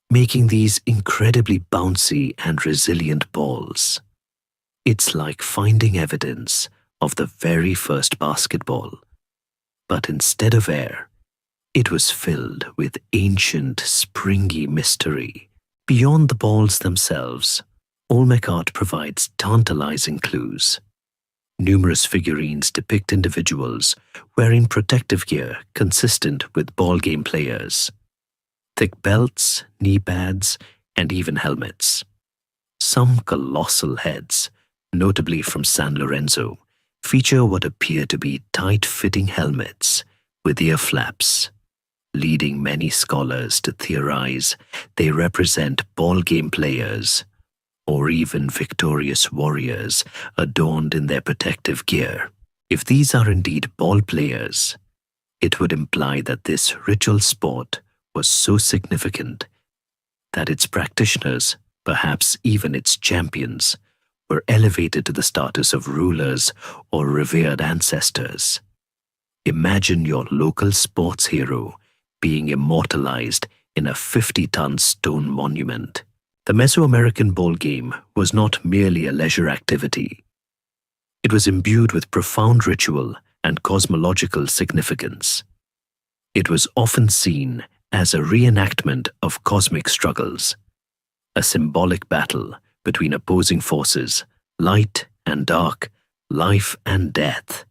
making these incredibly bouncy and resilient balls. It's like finding evidence of the very first basketball, but instead of air, it was filled with ancient, springy mystery. Beyond the balls themselves, Olmec art provides tantalizing clues. Numerous figurines depict individuals wearing protective gear consistent with ball game players. Thick belts, knee pads, and even helmets. Some colossal heads, notably from San Lorenzo, feature what appear to be tight-fitting helmets with ear flaps, leading many scholars to theorize they represent ball game players or even victorious warriors adorned in their protective gear. If these are indeed ball players, it would imply that this ritual sport was so significant that its practitioners, perhaps even its champions, were elevated to the status of rulers or revered ancestors. Imagine your local sports hero being immortalized in a 50-ton stone monument. The Mesoamerican ball game was not merely a leisure activity. It was imbued with profound ritual and cosmological significance. It was often seen as a reenactment of cosmic struggles, a symbolic battle between opposing forces, light and dark, life and death,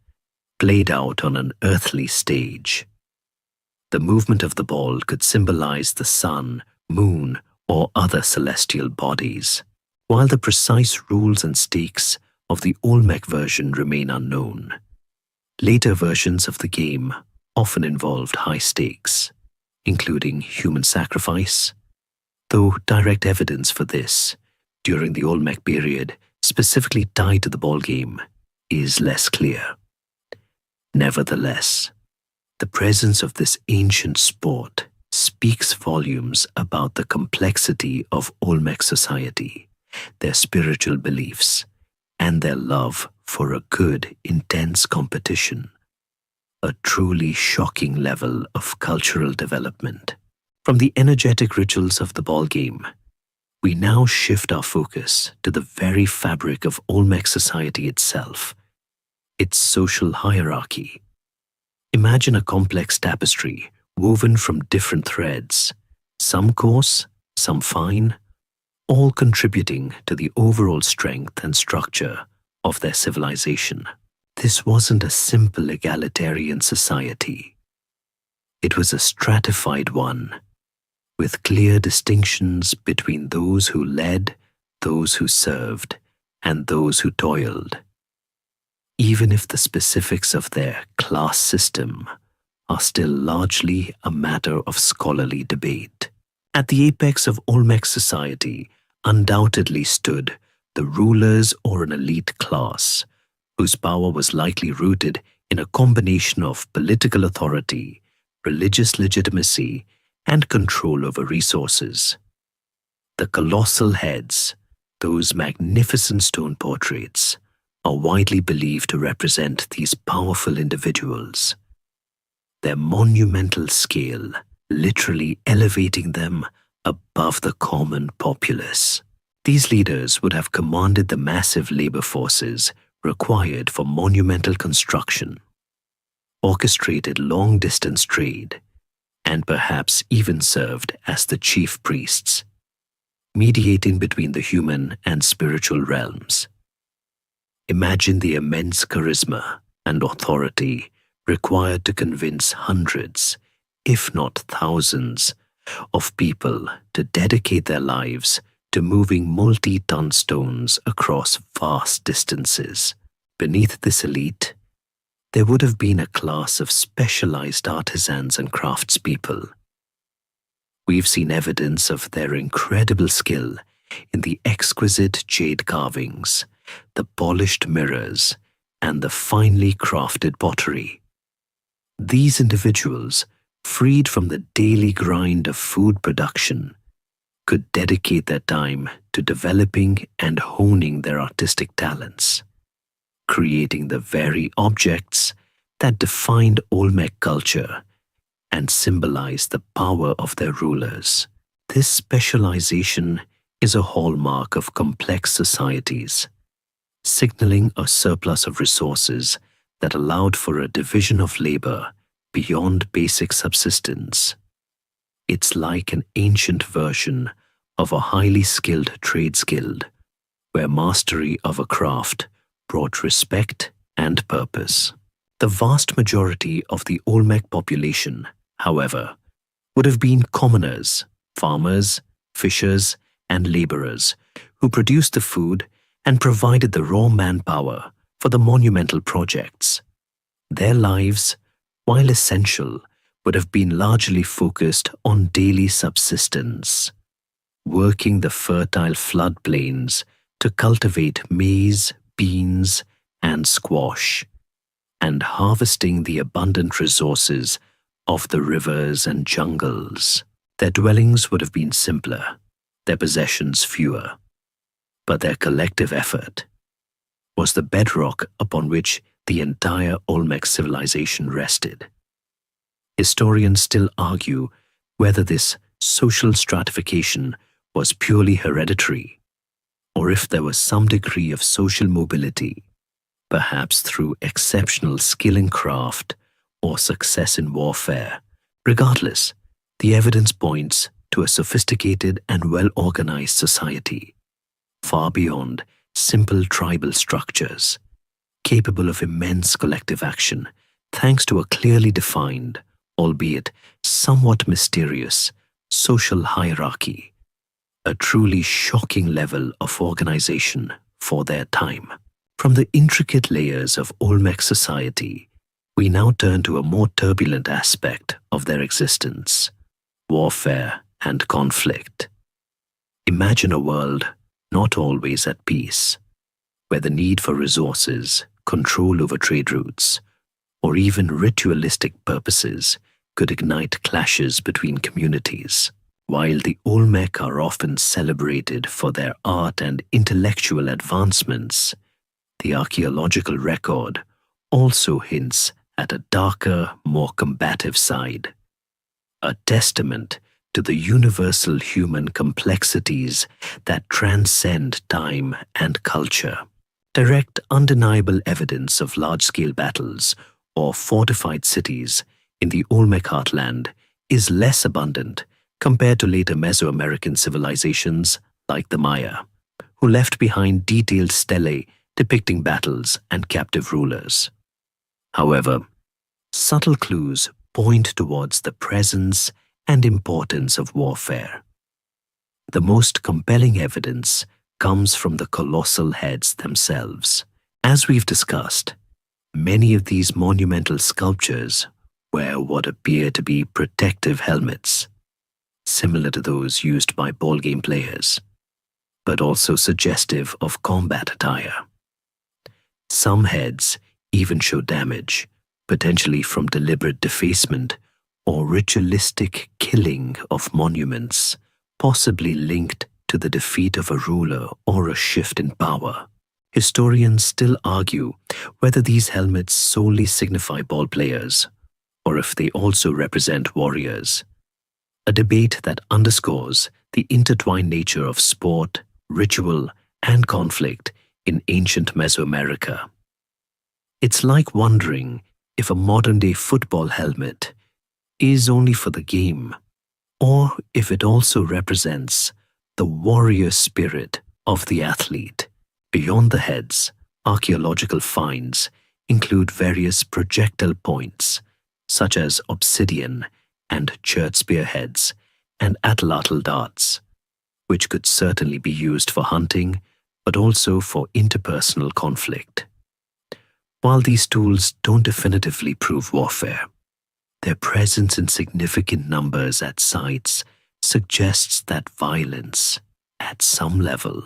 played out on an earthly stage. The movement of the ball could symbolize the sun, moon, or other celestial bodies, while the precise rules and stakes of the Olmec version remain unknown. Later versions of the game often involved high stakes, including human sacrifice, though direct evidence for this, during the Olmec period specifically tied to the ball game, is less clear. Nevertheless, the presence of this ancient sport speaks volumes about the complexity of Olmec society, their spiritual beliefs, and their love for for a good, intense competition, a truly shocking level of cultural development. From the energetic rituals of the ball game, we now shift our focus to the very fabric of Olmec society itself, its social hierarchy. Imagine a complex tapestry woven from different threads, some coarse, some fine, all contributing to the overall strength and structure of their civilization. This wasn't a simple egalitarian society. It was a stratified one, with clear distinctions between those who led, those who served, and those who toiled. Even if the specifics of their class system are still largely a matter of scholarly debate. At the apex of Olmec society undoubtedly stood the rulers or an elite class, whose power was likely rooted in a combination of political authority, religious legitimacy, and control over resources. The colossal heads, those magnificent stone portraits, are widely believed to represent these powerful individuals, their monumental scale literally elevating them above the common populace. These leaders would have commanded the massive labor forces required for monumental construction, orchestrated long-distance trade, and perhaps even served as the chief priests, mediating between the human and spiritual realms. Imagine the immense charisma and authority required to convince hundreds, if not thousands, of people to dedicate their lives to moving multi-ton stones across vast distances. Beneath this elite, there would have been a class of specialized artisans and craftspeople. We've seen evidence of their incredible skill in the exquisite jade carvings, the polished mirrors, and the finely crafted pottery. These individuals, freed from the daily grind of food production, could dedicate their time to developing and honing their artistic talents, creating the very objects that defined Olmec culture and symbolized the power of their rulers. This specialization is a hallmark of complex societies, signaling a surplus of resources that allowed for a division of labor beyond basic subsistence. It's like an ancient version of a highly skilled trades guild, where mastery of a craft brought respect and purpose. The vast majority of the Olmec population, however, would have been commoners, farmers, fishers, and laborers who produced the food and provided the raw manpower for the monumental projects. Their lives, while essential, would have been largely focused on daily subsistence, working the fertile floodplains to cultivate maize, beans, and squash, and harvesting the abundant resources of the rivers and jungles. Their dwellings would have been simpler, their possessions fewer, but their collective effort was the bedrock upon which the entire Olmec civilization rested. Historians still argue whether this social stratification was purely hereditary, or if there was some degree of social mobility, perhaps through exceptional skill in craft or success in warfare. Regardless, the evidence points to a sophisticated and well-organized society, far beyond simple tribal structures, capable of immense collective action thanks to a clearly defined, albeit somewhat mysterious, social hierarchy, a truly shocking level of organization for their time. From the intricate layers of Olmec society, we now turn to a more turbulent aspect of their existence: warfare and conflict. Imagine a world not always at peace, where the need for resources, control over trade routes, or even ritualistic purposes could ignite clashes between communities. While the Olmec are often celebrated for their art and intellectual advancements, The archaeological record also hints at a darker, more combative side, a testament to the universal human complexities that transcend time and culture. Direct, undeniable evidence of large-scale battles or fortified cities in the Olmec heartland is less abundant compared to later Mesoamerican civilizations like the Maya, who left behind detailed stelae depicting battles and captive rulers. However, subtle clues point towards the presence and importance of warfare. The most compelling evidence comes from the colossal heads themselves. As we've discussed, many of these monumental sculptures wear what appear to be protective helmets, similar to those used by ballgame players, but also suggestive of combat attire. Some heads even show damage, potentially from deliberate defacement or ritualistic killing of monuments, possibly linked to the defeat of a ruler or a shift in power. Historians still argue whether these helmets solely signify ball players or if they also represent warriors, a debate that underscores the intertwined nature of sport, ritual, and conflict in ancient Mesoamerica. It's like wondering if a modern-day football helmet is only for the game, or if it also represents the warrior spirit of the athlete. Beyond the heads, archaeological finds include various projectile points, such as obsidian and church spearheads and atlatl darts, which could certainly be used for hunting, but also for interpersonal conflict. While these tools don't definitively prove warfare, their presence in significant numbers at sites suggests that violence, at some level,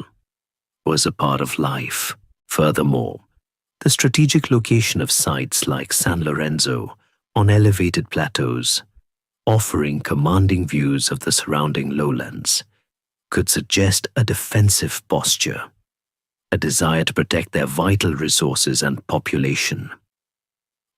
was a part of life. Furthermore, the strategic location of sites like San Lorenzo on elevated plateaus, offering commanding views of the surrounding lowlands, could suggest a defensive posture, a desire to protect their vital resources and population.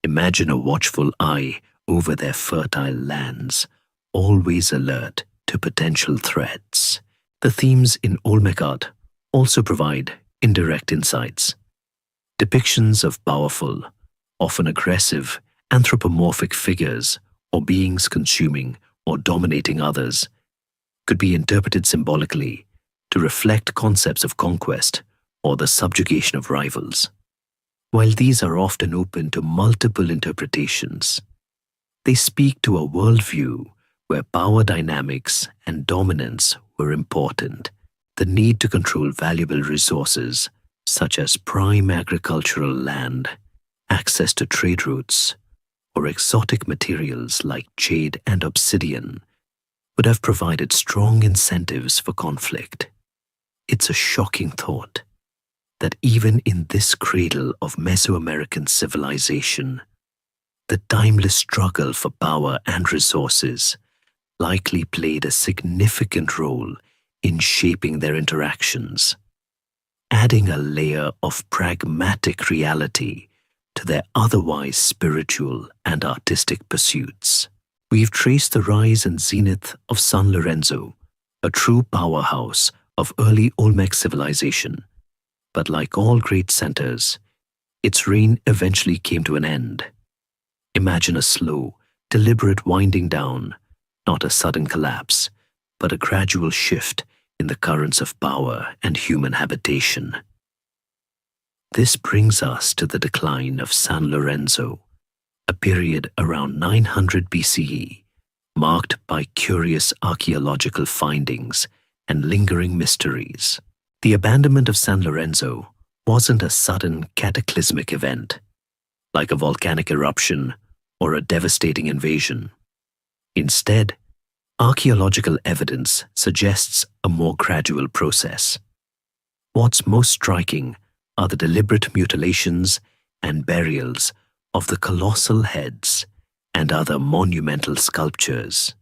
Imagine a watchful eye over their fertile lands, always alert to potential threats. The themes in Olmec art also provide indirect insights. Depictions of powerful, often aggressive, anthropomorphic figures or beings consuming or dominating others could be interpreted symbolically to reflect concepts of conquest or the subjugation of rivals. While these are often open to multiple interpretations, they speak to a worldview where power dynamics and dominance were important. The need to control valuable resources, such as prime agricultural land, access to trade routes, or exotic materials like jade and obsidian, would have provided strong incentives for conflict. It's a shocking thought that even in this cradle of Mesoamerican civilization, the timeless struggle for power and resources likely played a significant role in shaping their interactions, adding a layer of pragmatic reality to their otherwise spiritual and artistic pursuits. We've traced the rise and zenith of San Lorenzo, a true powerhouse of early Olmec civilization. But like all great centers, its reign eventually came to an end. Imagine a slow, deliberate winding down, not a sudden collapse, but a gradual shift in the currents of power and human habitation. This brings us to the decline of San Lorenzo, a period around 900 BCE, marked by curious archaeological findings and lingering mysteries. The abandonment of San Lorenzo wasn't a sudden cataclysmic event, like a volcanic eruption or a devastating invasion. Instead, archaeological evidence suggests a more gradual process. What's most striking are the deliberate mutilations and burials of the colossal heads and other monumental sculptures.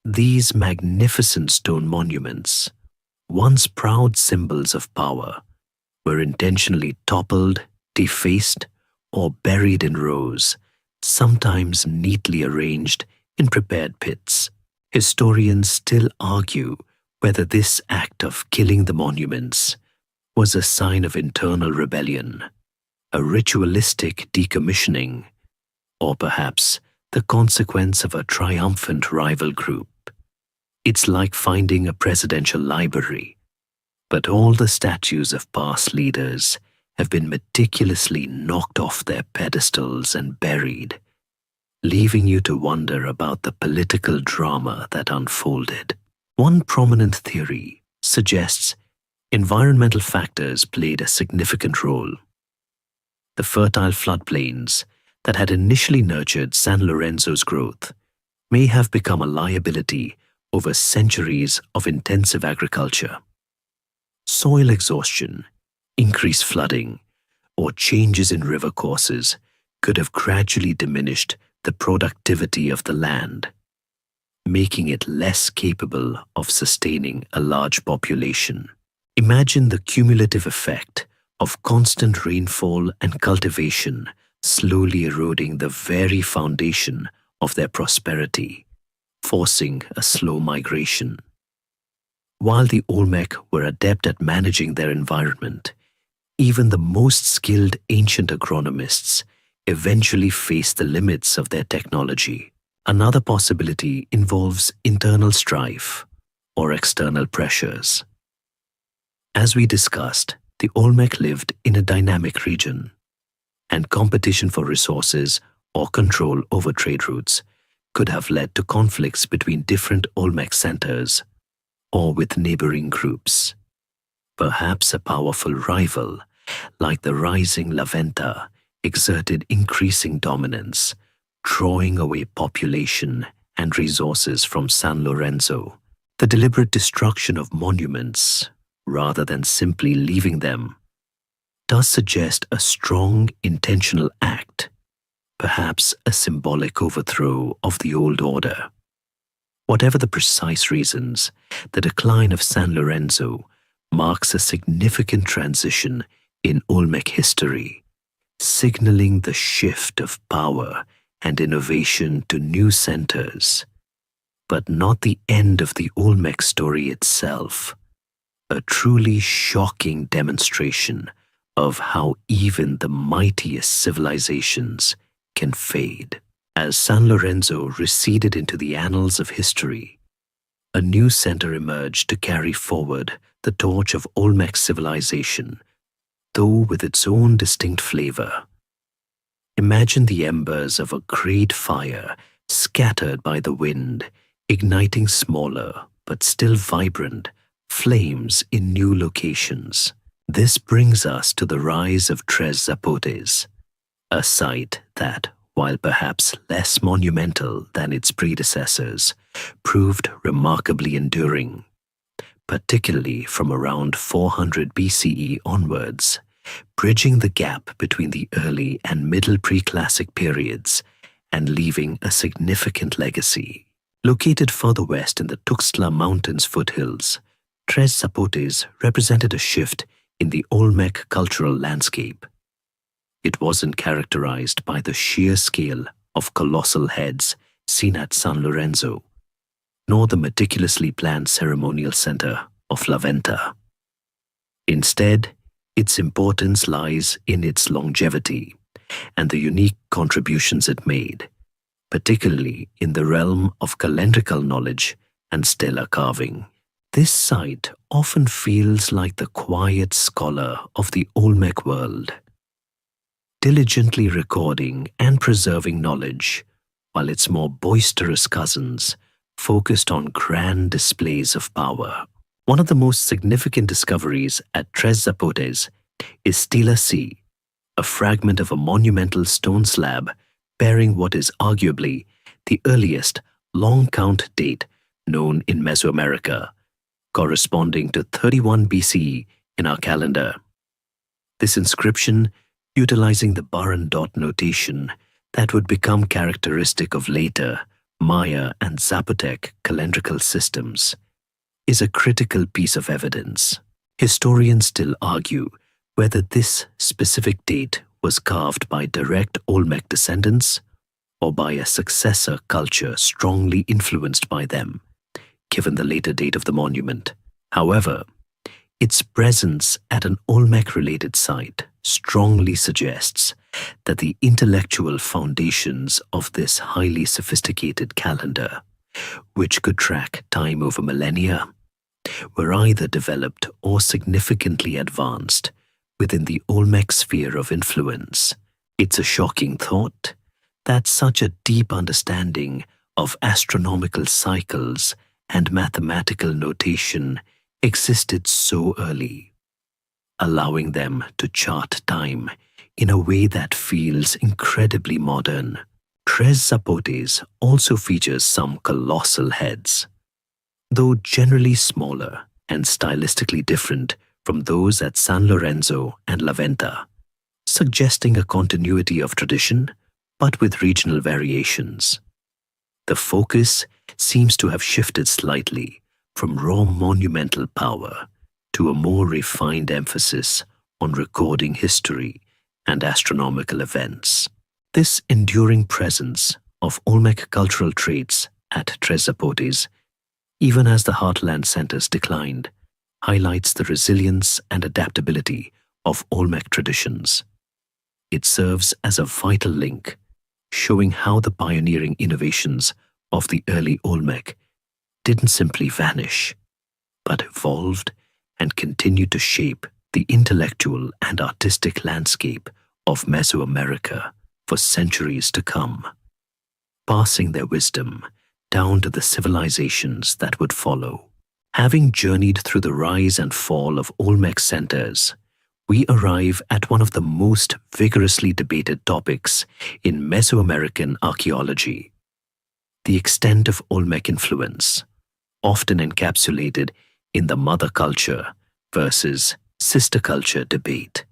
These magnificent stone monuments, once proud symbols of power, were intentionally toppled, defaced, or buried in rows, sometimes neatly arranged in prepared pits. Historians still argue whether this act of killing the monuments was a sign of internal rebellion, a ritualistic decommissioning, or perhaps the consequence of a triumphant rival group. It's like finding a presidential library, but all the statues of past leaders have been meticulously knocked off their pedestals and buried, leaving you to wonder about the political drama that unfolded. One prominent theory suggests environmental factors played a significant role. The fertile floodplains that had initially nurtured San Lorenzo's growth may have become a liability over centuries of intensive agriculture. Soil exhaustion, increased flooding, or changes in river courses could have gradually diminished the productivity of the land, making it less capable of sustaining a large population. Imagine the cumulative effect of constant rainfall and cultivation slowly eroding the very foundation of their prosperity, forcing a slow migration. While the Olmec were adept at managing their environment, even the most skilled ancient agronomists eventually faced the limits of their technology. Another possibility involves internal strife or external pressures. As we discussed, the Olmec lived in a dynamic region, and competition for resources or control over trade routes could have led to conflicts between different Olmec centers or with neighboring groups. Perhaps a powerful rival, like the rising La Venta, exerted increasing dominance, drawing away population and resources from San Lorenzo. The deliberate destruction of monuments, rather than simply leaving them, does suggest a strong intentional act, perhaps a symbolic overthrow of the old order. Whatever the precise reasons, the decline of San Lorenzo marks a significant transition in Olmec history, signaling the shift of power and innovation to new centers, but not the end of the Olmec story itself, a truly shocking demonstration of how even the mightiest civilizations can fade. As San Lorenzo receded into the annals of history, a new center emerged to carry forward the torch of Olmec civilization, though with its own distinct flavor. Imagine the embers of a great fire scattered by the wind, igniting smaller but still vibrant flames in new locations. This brings us to the rise of Tres Zapotes, a site that, while perhaps less monumental than its predecessors, proved remarkably enduring, particularly from around 400 BCE onwards, bridging the gap between the early and middle pre-classic periods and leaving a significant legacy. Located further west in the Tuxtla Mountains foothills, Tres Zapotes represented a shift in the Olmec cultural landscape. It wasn't characterized by the sheer scale of colossal heads seen at San Lorenzo, nor the meticulously planned ceremonial center of La Venta. Instead, its importance lies in its longevity and the unique contributions it made, particularly in the realm of calendrical knowledge and stellar carving. This site often feels like the quiet scholar of the Olmec world, diligently recording and preserving knowledge, while its more boisterous cousins focused on grand displays of power. One of the most significant discoveries at Tres Zapotes is Stela C, a fragment of a monumental stone slab bearing what is arguably the earliest long-count date known in Mesoamerica, corresponding to 31 BCE in our calendar. This inscription, utilizing the bar and dot notation that would become characteristic of later Maya and Zapotec calendrical systems, is a critical piece of evidence. Historians still argue Whether this specific date was carved by direct Olmec descendants or by a successor culture strongly influenced by them, given the later date of the monument. However, its presence at an Olmec-related site strongly suggests that the intellectual foundations of this highly sophisticated calendar, which could track time over millennia, were either developed or significantly advanced within the Olmec sphere of influence. It's a shocking thought that such a deep understanding of astronomical cycles and mathematical notation existed so early, allowing them to chart time in a way that feels incredibly modern. Tres Zapotes also features some colossal heads, though generally smaller and stylistically different from those at San Lorenzo and La Venta, suggesting a continuity of tradition but with regional variations. The focus seems to have shifted slightly from raw monumental power to a more refined emphasis on recording history and astronomical events. This enduring presence of Olmec cultural traits at Tres Zapotes, even as the heartland centers declined, highlights the resilience and adaptability of Olmec traditions. It serves as a vital link, showing how the pioneering innovations of the early Olmec didn't simply vanish, but evolved and continued to shape the intellectual and artistic landscape of Mesoamerica for centuries to come, passing their wisdom down to the civilizations that would follow. Having journeyed through the rise and fall of Olmec centers, we arrive at one of the most vigorously debated topics in Mesoamerican archaeology: the extent of Olmec influence, often encapsulated in the mother culture versus sister culture debate.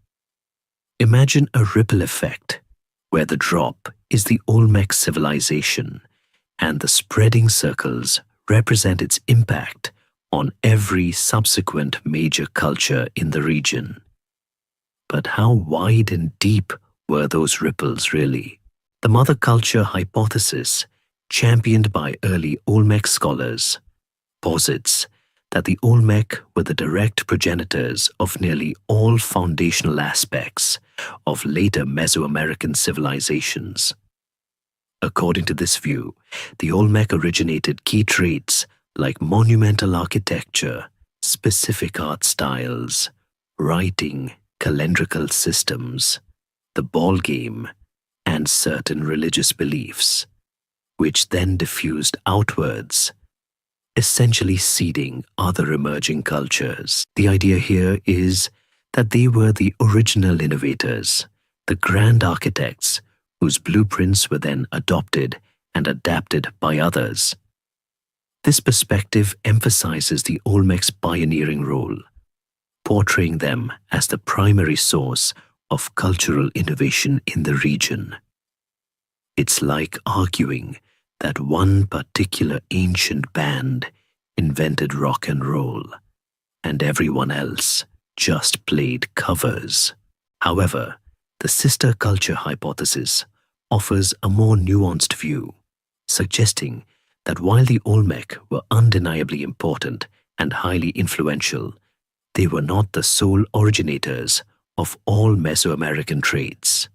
Imagine a ripple effect where the drop is the Olmec civilization and the spreading circles represent its impact on every subsequent major culture in the region. But how wide and deep were those ripples really? The mother culture hypothesis, championed by early Olmec scholars, posits that the Olmec were the direct progenitors of nearly all foundational aspects of later Mesoamerican civilizations. According to this view, the Olmec originated key traits like monumental architecture, specific art styles, writing, calendrical systems, the ball game, and certain religious beliefs, which then diffused outwards, essentially seeding other emerging cultures. The idea here is that they were the original innovators, the grand architects whose blueprints were then adopted and adapted by others. This perspective emphasizes the Olmec's pioneering role, portraying them as the primary source of cultural innovation in the region. It's like arguing that one particular ancient band invented rock and roll, and everyone else just played covers. However, the sister culture hypothesis offers a more nuanced view, suggesting that while the Olmec were undeniably important and highly influential, they were not the sole originators of all Mesoamerican traits.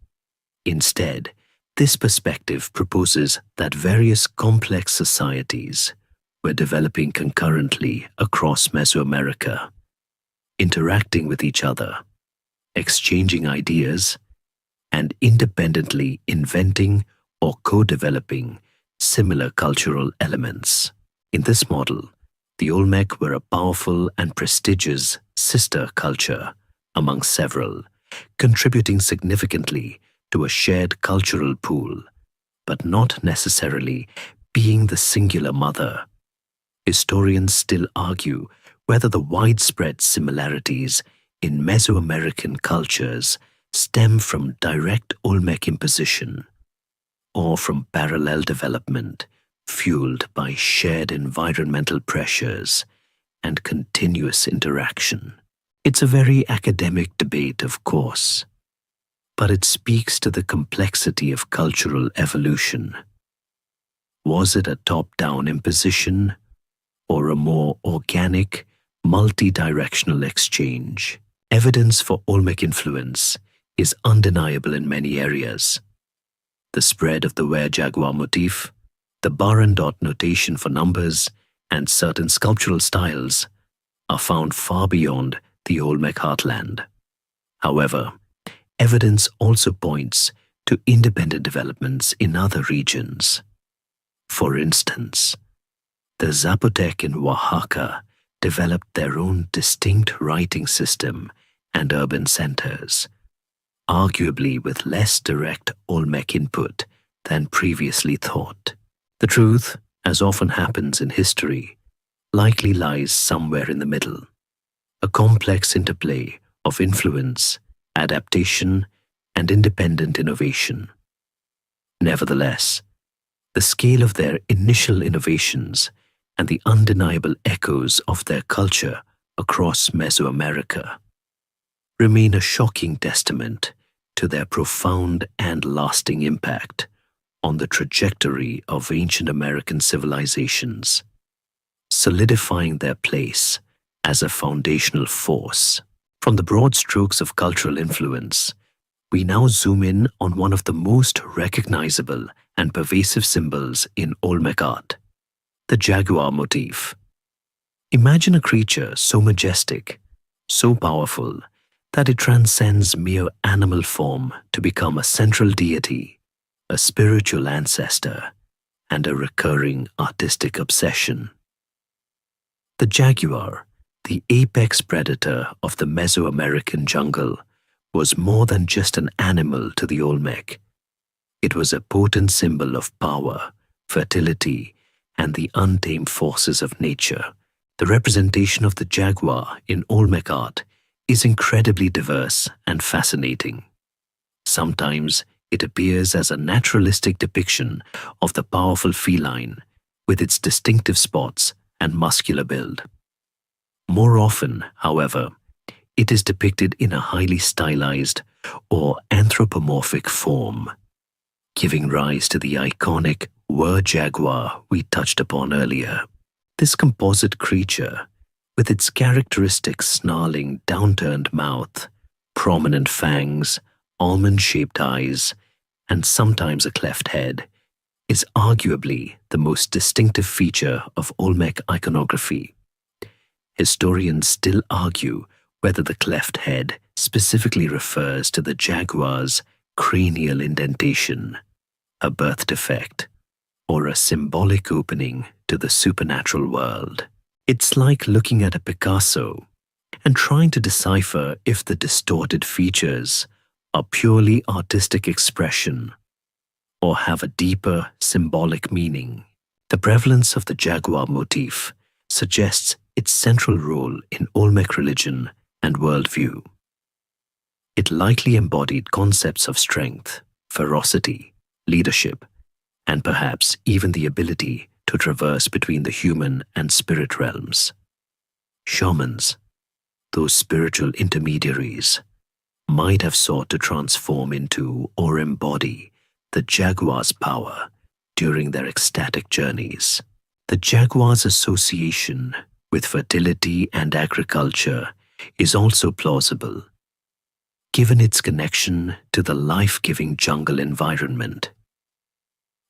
Instead, this perspective proposes that various complex societies were developing concurrently across Mesoamerica, interacting with each other, exchanging ideas, and independently inventing or co-developing similar cultural elements. In this model, the Olmec were a powerful and prestigious sister culture among several, contributing significantly to a shared cultural pool, but not necessarily being the singular mother. Historians still argue whether the widespread similarities in Mesoamerican cultures stem from direct Olmec imposition or from parallel development fueled by shared environmental pressures and continuous interaction. It's a very academic debate, of course, but it speaks to the complexity of cultural evolution. Was it a top-down imposition or a more organic, multi-directional exchange? Evidence for Olmec influence is undeniable in many areas. The spread of the were-jaguar motif, the bar and dot notation for numbers, and certain sculptural styles are found far beyond the Olmec heartland. However, evidence also points to independent developments in other regions. For instance, the Zapotec in Oaxaca developed their own distinct writing system and urban centers, arguably with less direct Olmec input than previously thought. The truth, as often happens in history, likely lies somewhere in the middle, a complex interplay of influence, adaptation, and independent innovation. Nevertheless, the scale of their initial innovations and the undeniable echoes of their culture across Mesoamerica remain a shocking testament to their profound and lasting impact on the trajectory of ancient American civilizations, solidifying their place as a foundational force. From the broad strokes of cultural influence, we now zoom in on one of the most recognizable and pervasive symbols in Olmec art, the jaguar motif. Imagine a creature so majestic, so powerful, that it transcends mere animal form to become a central deity, a spiritual ancestor, and a recurring artistic obsession. The jaguar, the apex predator of the Mesoamerican jungle, was more than just an animal to the Olmec. It was a potent symbol of power, fertility, and the untamed forces of nature. The representation of the jaguar in Olmec art is incredibly diverse and fascinating. Sometimes it appears as a naturalistic depiction of the powerful feline with its distinctive spots and muscular build. More often, however, it is depicted in a highly stylized or anthropomorphic form, giving rise to the iconic were-jaguar we touched upon earlier. This composite creature, with its characteristic snarling, downturned mouth, prominent fangs, almond-shaped eyes, and sometimes a cleft head, is arguably the most distinctive feature of Olmec iconography. Historians still argue whether the cleft head specifically refers to the jaguar's cranial indentation, a birth defect, or a symbolic opening to the supernatural world. It's like looking at a Picasso and trying to decipher if the distorted features are purely artistic expression or have a deeper symbolic meaning. The prevalence of the jaguar motif suggests its central role in Olmec religion and worldview. It likely embodied concepts of strength, ferocity, leadership, and perhaps even the ability to traverse between the human and spirit realms. Shamans, those spiritual intermediaries, might have sought to transform into or embody the jaguar's power during their ecstatic journeys. The jaguar's association with fertility and agriculture is also plausible, given its connection to the life-giving jungle environment.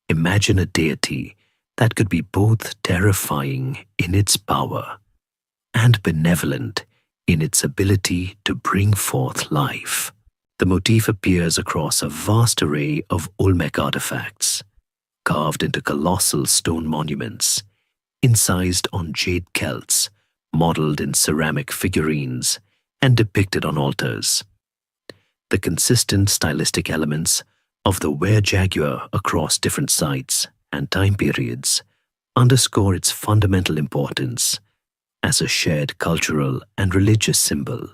Imagine a deity that could be both terrifying in its power and benevolent in its ability to bring forth life. The motif appears across a vast array of Olmec artifacts, carved into colossal stone monuments, incised on jade celts, modeled in ceramic figurines, and depicted on altars. The consistent stylistic elements of the were-jaguar across different sites and time periods underscore its fundamental importance as a shared cultural and religious symbol,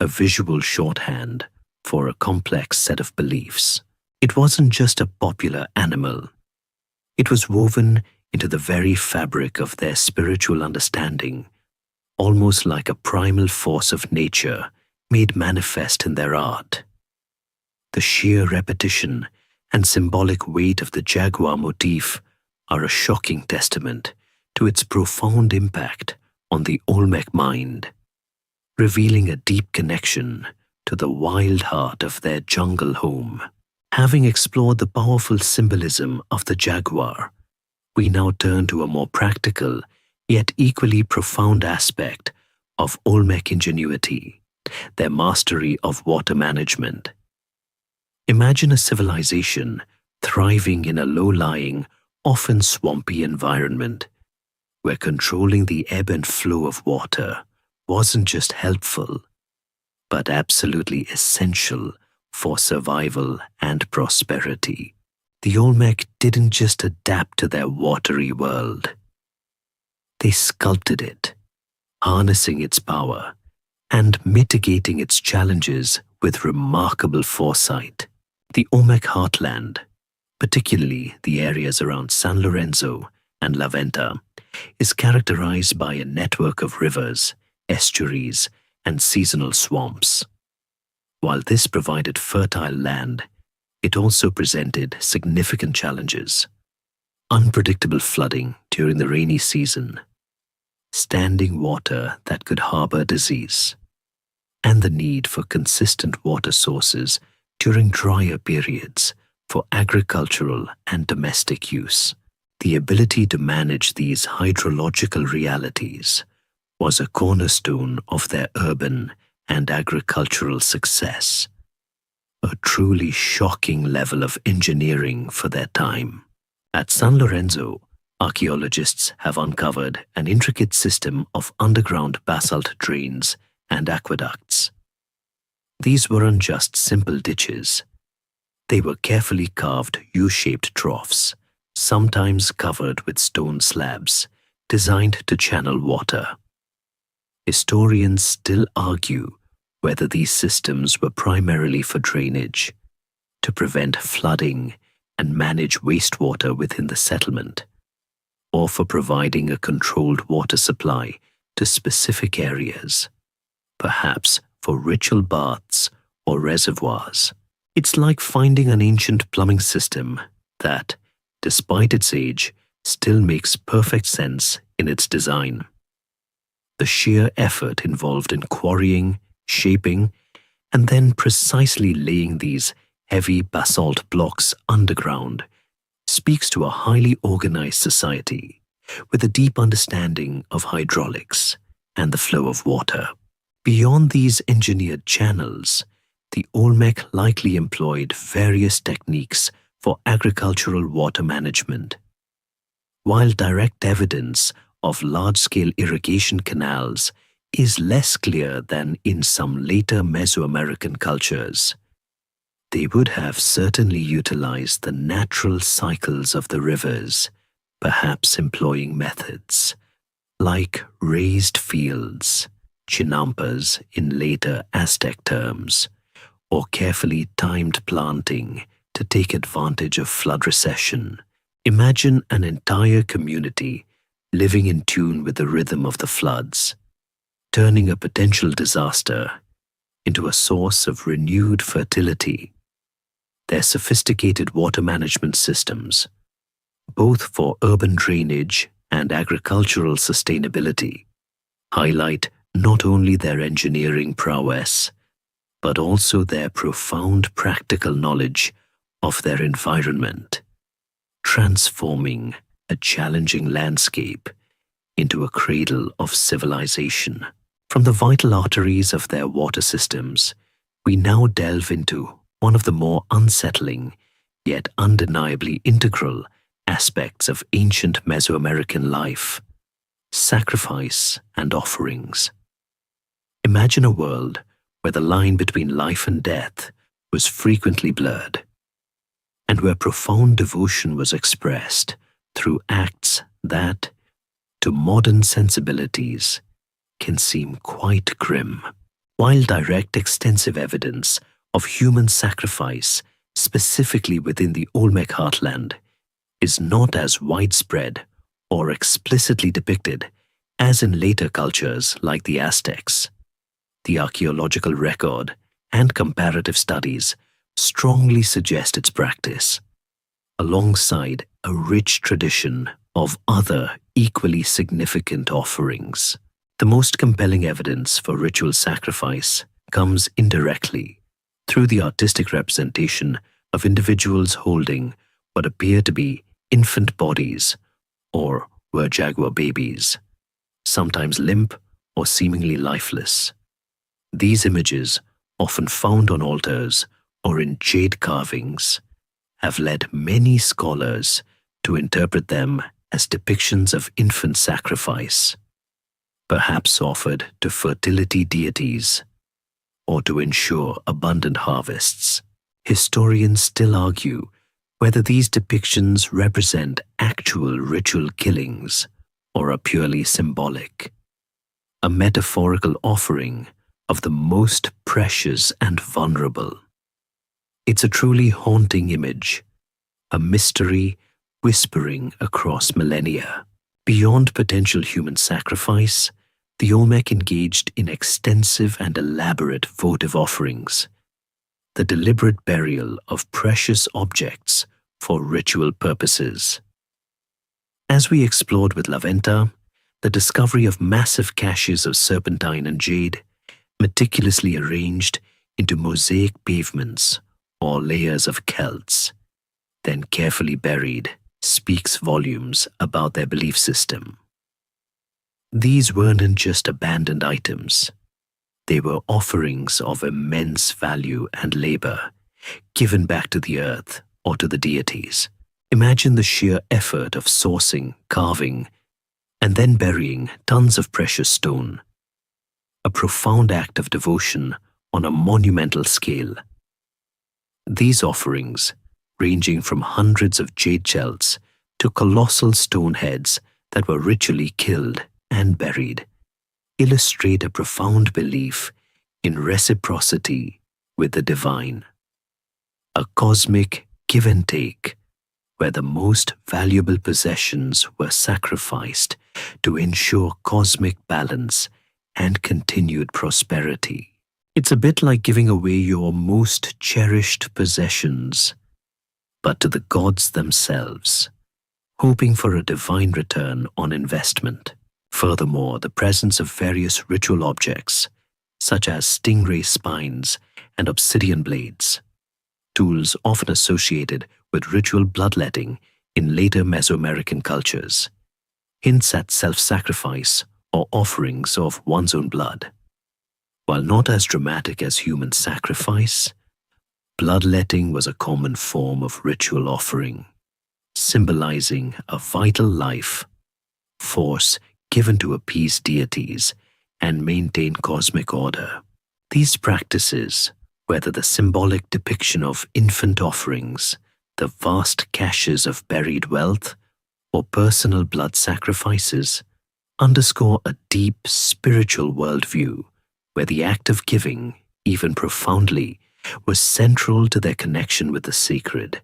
a visual shorthand for a complex set of beliefs. It wasn't just a popular animal. It was woven into the very fabric of their spiritual understanding, almost like a primal force of nature made manifest in their art. The sheer repetition and symbolic weight of the jaguar motif are a shocking testament to its profound impact on the Olmec mind, revealing a deep connection to the wild heart of their jungle home. Having explored the powerful symbolism of the jaguar, we now turn to a more practical yet equally profound aspect of Olmec ingenuity, their mastery of water management. Imagine a civilization thriving in a low-lying, often swampy environment, where controlling the ebb and flow of water wasn't just helpful, but absolutely essential for survival and prosperity. The Olmec didn't just adapt to their watery world. They sculpted it, harnessing its power and mitigating its challenges with remarkable foresight. The Olmec heartland, particularly the areas around San Lorenzo and La Venta, is characterized by a network of rivers, estuaries, and seasonal swamps. While this provided fertile land, it also presented significant challenges: unpredictable flooding during the rainy season, standing water that could harbor disease, and the need for consistent water sources during drier periods for agricultural and domestic use. The ability to manage these hydrological realities was a cornerstone of their urban and agricultural success, a truly shocking level of engineering for their time. At San Lorenzo, archaeologists have uncovered an intricate system of underground basalt drains and aqueducts. These weren't just simple ditches. They were carefully carved U-shaped troughs, sometimes covered with stone slabs, designed to channel water. Historians still argue whether these systems were primarily for drainage, to prevent flooding and manage wastewater within the settlement, or for providing a controlled water supply to specific areas, perhaps for ritual baths or reservoirs. It's like finding an ancient plumbing system that, despite its age, still makes perfect sense in its design. The sheer effort involved in quarrying, shaping, and then precisely laying these heavy basalt blocks underground speaks to a highly organized society with a deep understanding of hydraulics and the flow of water. Beyond these engineered channels, the Olmec likely employed various techniques for agricultural water management. While direct evidence of large-scale irrigation canals is less clear than in some later Mesoamerican cultures, they would have certainly utilized the natural cycles of the rivers, perhaps employing methods like raised fields, chinampas in later Aztec terms, or carefully timed planting to take advantage of flood recession. Imagine an entire community living in tune with the rhythm of the floods, turning a potential disaster into a source of renewed fertility. Their sophisticated water management systems, both for urban drainage and agricultural sustainability, highlight not only their engineering prowess, but also their profound practical knowledge of their environment, transforming a challenging landscape into a cradle of civilization. From the vital arteries of their water systems, we now delve into one of the more unsettling, yet undeniably integral aspects of ancient Mesoamerican life: sacrifice and offerings. Imagine a world where the line between life and death was frequently blurred, and where profound devotion was expressed through acts that, to modern sensibilities, can seem quite grim. While direct extensive evidence of human sacrifice, specifically within the Olmec heartland, is not as widespread or explicitly depicted As in later cultures like the Aztecs, the archaeological record and comparative studies strongly suggest its practice, alongside a rich tradition of other equally significant offerings. The most compelling evidence for ritual sacrifice comes indirectly through the artistic representation of individuals holding what appear to be infant bodies or were jaguar babies, sometimes limp or seemingly lifeless. These images, often found on altars or in jade carvings, have led many scholars to interpret them as depictions of infant sacrifice, perhaps offered to fertility deities or to ensure abundant harvests. Historians still argue whether these depictions represent actual ritual killings or are purely symbolic, a metaphorical offering of the most precious and vulnerable. It's a truly haunting image, a mystery whispering across millennia. Beyond potential human sacrifice, the Olmec engaged in extensive and elaborate votive offerings, the deliberate burial of precious objects for ritual purposes. As we explored with La Venta, the discovery of massive caches of serpentine and jade, meticulously arranged into mosaic pavements or layers of celts, then carefully buried, speaks volumes about their belief system. These weren't just abandoned items. They were offerings of immense value and labor, given back to the earth or to the deities. Imagine the sheer effort of sourcing, carving, and then burying tons of precious stone. A profound act of devotion on a monumental scale. These offerings, ranging from hundreds of jade celts to colossal stone heads that were ritually killed and buried, illustrate a profound belief in reciprocity with the divine. A cosmic give and take, where the most valuable possessions were sacrificed to ensure cosmic balance and continued prosperity. It's a bit like giving away your most cherished possessions, but to the gods themselves, hoping for a divine return on investment. Furthermore, the presence of various ritual objects, such as stingray spines and obsidian blades, tools often associated with ritual bloodletting in later Mesoamerican cultures, hints at self-sacrifice or offerings of one's own blood. While not as dramatic as human sacrifice, bloodletting was a common form of ritual offering, symbolizing a vital life force given to appease deities and maintain cosmic order. These practices, whether the symbolic depiction of infant offerings, the vast caches of buried wealth, or personal blood sacrifices, underscore a deep spiritual worldview where the act of giving, even profoundly, was central to their connection with the sacred,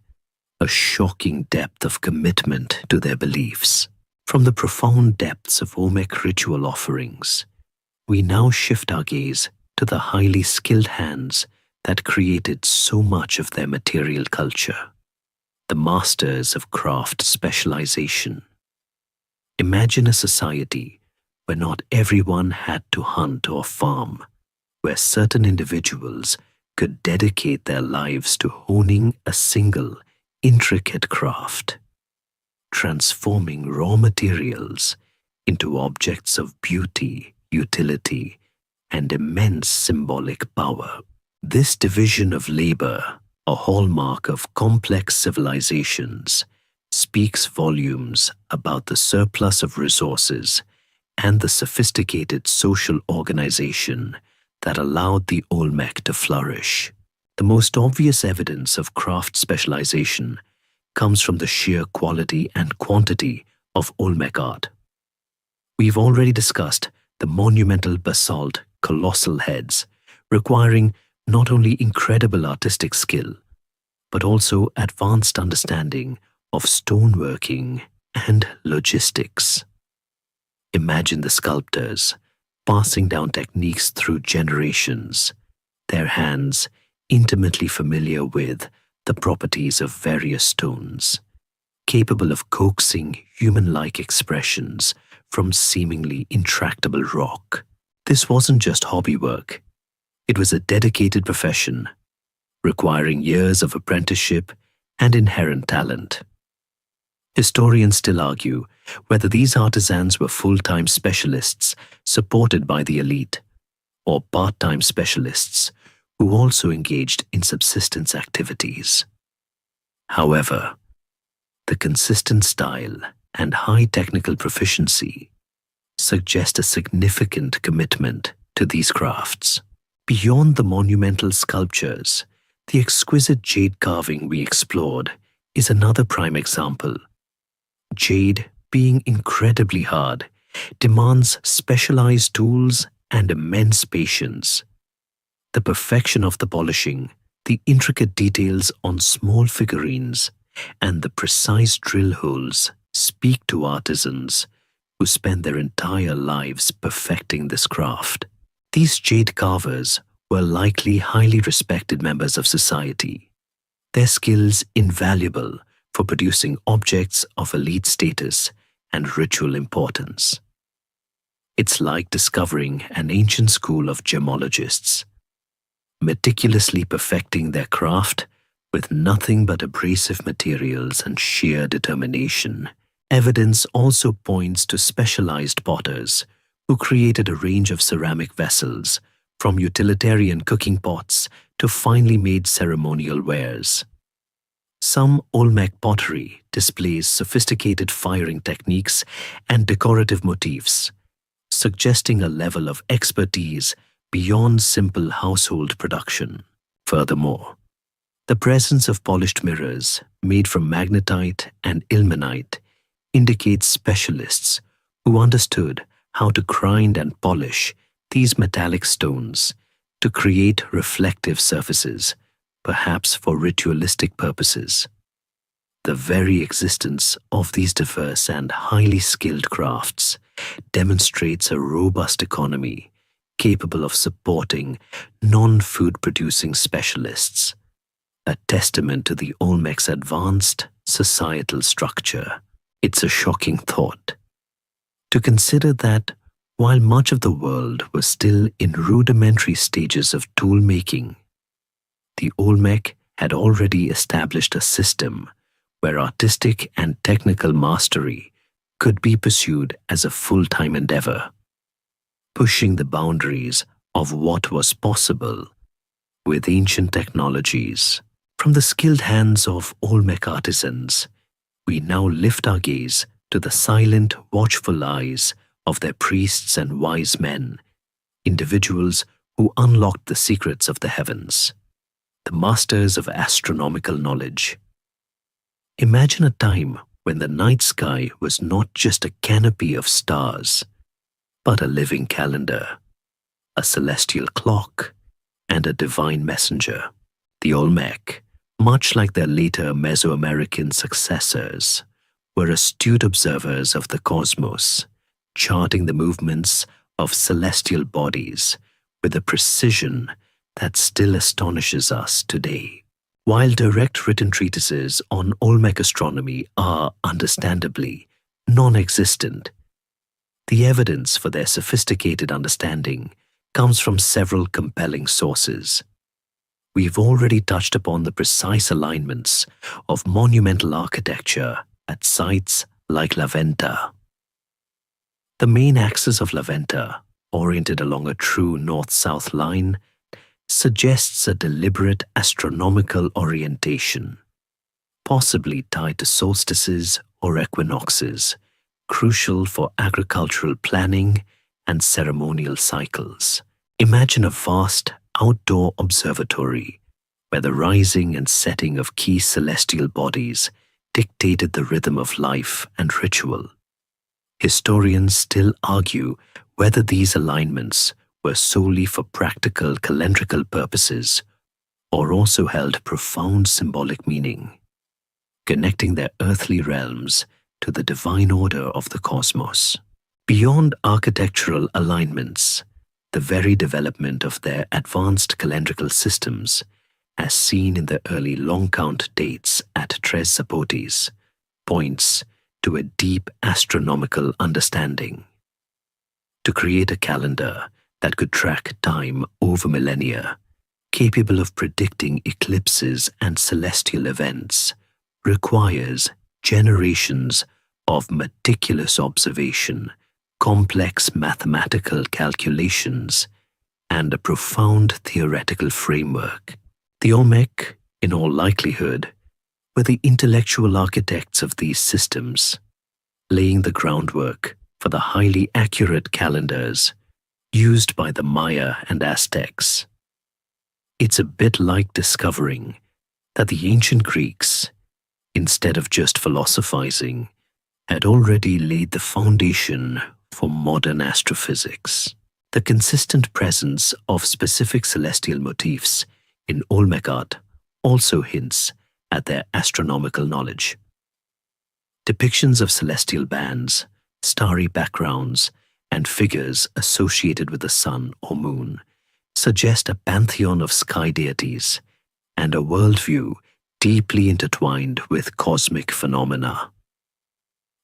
a shocking depth of commitment to their beliefs. From the profound depths of Olmec ritual offerings, we now shift our gaze to the highly skilled hands that created so much of their material culture, the masters of craft specialization. Imagine a society where not everyone had to hunt or farm, where certain individuals could dedicate their lives to honing a single, intricate craft, transforming raw materials into objects of beauty, utility, and immense symbolic power. This division of labor, a hallmark of complex civilizations, speaks volumes about the surplus of resources and the sophisticated social organization that allowed the Olmec to flourish. The most obvious evidence of craft specialization comes from the sheer quality and quantity of Olmec art. We've already discussed the monumental basalt colossal heads, requiring not only incredible artistic skill, but also advanced understanding of stoneworking and logistics. Imagine the sculptors passing down techniques through generations, their hands intimately familiar with the properties of various stones, capable of coaxing human-like expressions from seemingly intractable rock. This wasn't just hobby work. It was a dedicated profession, requiring years of apprenticeship and inherent talent. Historians still argue whether these artisans were full-time specialists supported by the elite, or part-time specialists who also engaged in subsistence activities. However, the consistent style and high technical proficiency suggest a significant commitment to these crafts. Beyond the monumental sculptures, the exquisite jade carving we explored is another prime example. Jade, being incredibly hard, demands specialized tools and immense patience. The perfection of the polishing, the intricate details on small figurines, and the precise drill holes speak to artisans who spend their entire lives perfecting this craft. These jade carvers were likely highly respected members of society, their skills invaluable for producing objects of elite status and ritual importance. It's like discovering an ancient school of gemologists, meticulously perfecting their craft with nothing but abrasive materials and sheer determination. Evidence also points to specialized potters who created a range of ceramic vessels, from utilitarian cooking pots to finely made ceremonial wares. Some Olmec pottery displays sophisticated firing techniques and decorative motifs, suggesting a level of expertise beyond simple household production. Furthermore, the presence of polished mirrors made from magnetite and ilmenite indicates specialists who understood how to grind and polish these metallic stones to create reflective surfaces, perhaps for ritualistic purposes. The very existence of these diverse and highly skilled crafts demonstrates a robust economy capable of supporting non-food producing specialists, a testament to the Olmec's advanced societal structure. It's a shocking thought to consider that while much of the world was still in rudimentary stages of tool-making, the Olmec had already established a system where artistic and technical mastery could be pursued as a full-time endeavor, pushing the boundaries of what was possible with ancient technologies. From the skilled hands of Olmec artisans, we now lift our gaze to the silent, watchful eyes of their priests and wise men, individuals who unlocked the secrets of the heavens, the masters of astronomical knowledge. Imagine a time when the night sky was not just a canopy of stars, but a living calendar, a celestial clock, and a divine messenger. The Olmec, much like their later Mesoamerican successors, were astute observers of the cosmos, charting the movements of celestial bodies with a precision that still astonishes us today. While direct written treatises on Olmec astronomy are, understandably, non-existent, the evidence for their sophisticated understanding comes from several compelling sources. We've already touched upon the precise alignments of monumental architecture at sites like La Venta. The main axis of La Venta, oriented along a true north-south line, suggests a deliberate astronomical orientation, possibly tied to solstices or equinoxes, crucial for agricultural planning and ceremonial cycles. Imagine a vast outdoor observatory where the rising and setting of key celestial bodies dictated the rhythm of life and ritual. Historians still argue whether these alignments were solely for practical calendrical purposes or also held profound symbolic meaning, connecting their earthly realms to the divine order of the cosmos. Beyond architectural alignments, the very development of their advanced calendrical systems, as seen in the early long-count dates at Tres Zapotes, points to a deep astronomical understanding. To create a calendar that could track time over millennia, capable of predicting eclipses and celestial events, requires generations of meticulous observation, complex mathematical calculations, and a profound theoretical framework. The Olmec, in all likelihood, were the intellectual architects of these systems, laying the groundwork for the highly accurate calendars used by the Maya and Aztecs. It's a bit like discovering that the ancient Greeks, instead of just philosophizing, had already laid the foundation for modern astrophysics. The consistent presence of specific celestial motifs in Olmec art also hints at their astronomical knowledge. Depictions of celestial bands, starry backgrounds, and figures associated with the sun or moon suggest a pantheon of sky deities and a worldview deeply intertwined with cosmic phenomena.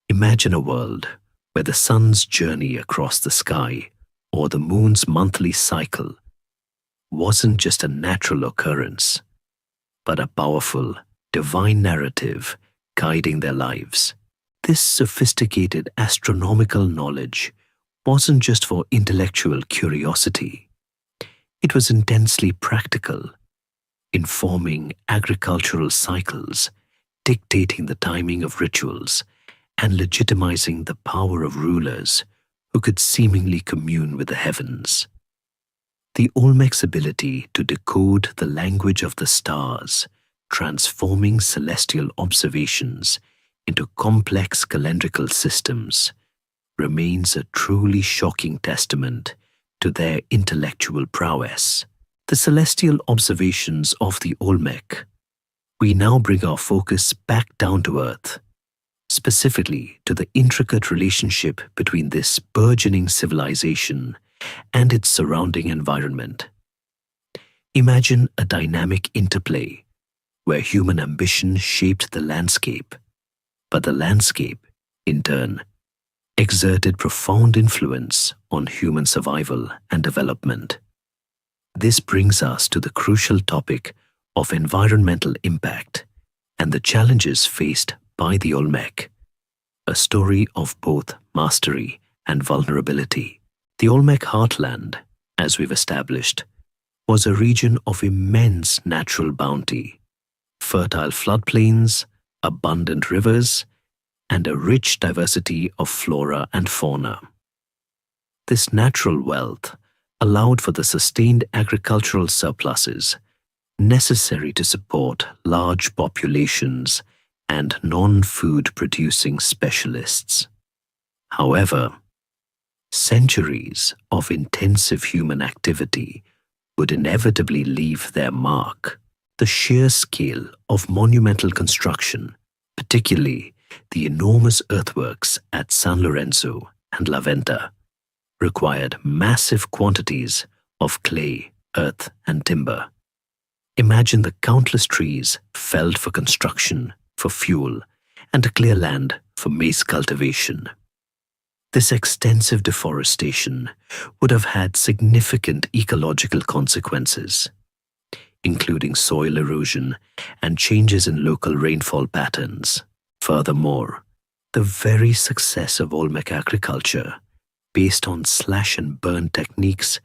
Imagine a world where the sun's journey across the sky or the moon's monthly cycle wasn't just a natural occurrence, but a powerful, divine narrative guiding their lives. This sophisticated astronomical knowledge wasn't just for intellectual curiosity. It was intensely practical, informing agricultural cycles, dictating the timing of rituals, and legitimizing the power of rulers who could seemingly commune with the heavens. The Olmec's ability to decode the language of the stars, transforming celestial observations into complex calendrical systems, remains a truly shocking testament to their intellectual prowess. The celestial observations of the Olmec. We now bring our focus back down to Earth, specifically to the intricate relationship between this burgeoning civilization and its surrounding environment. Imagine a dynamic interplay where human ambition shaped the landscape, but the landscape, in turn, exerted profound influence on human survival and development. This brings us to the crucial topic of environmental impact and the challenges faced by the Olmec, a story of both mastery and vulnerability. The Olmec heartland, as we've established, was a region of immense natural bounty, fertile floodplains, abundant rivers, and a rich diversity of flora and fauna. This natural wealth allowed for the sustained agricultural surpluses necessary to support large populations and non-food producing specialists. However, centuries of intensive human activity would inevitably leave their mark. The sheer scale of monumental construction, particularly the enormous earthworks at San Lorenzo and La Venta, required massive quantities of clay, earth, and timber. Imagine the countless trees felled for construction, for fuel, and to clear land for maize cultivation. This extensive deforestation would have had significant ecological consequences, including soil erosion and changes in local rainfall patterns. Furthermore, the very success of Olmec agriculture, based on slash-and-burn techniques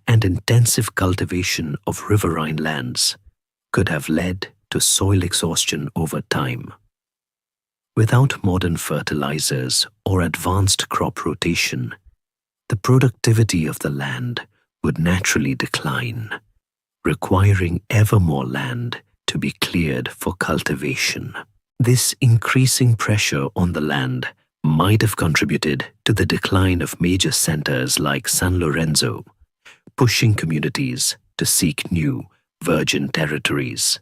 and intensive cultivation of riverine lands, could have led to soil exhaustion over time. Without modern fertilizers or advanced crop rotation, the productivity of the land would naturally decline, requiring ever more land to be cleared for cultivation. This increasing pressure on the land might have contributed to the decline of major centers like San Lorenzo, pushing communities to seek new, virgin territories.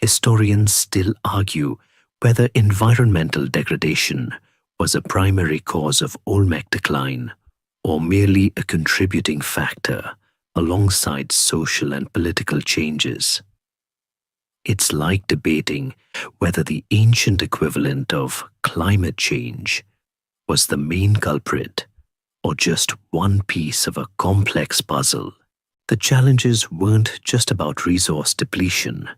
Historians still argue whether environmental degradation was a primary cause of Olmec decline or merely a contributing factor alongside social and political changes. It's like debating whether the ancient equivalent of climate change was the main culprit or just one piece of a complex puzzle. The challenges weren't just about resource depletion.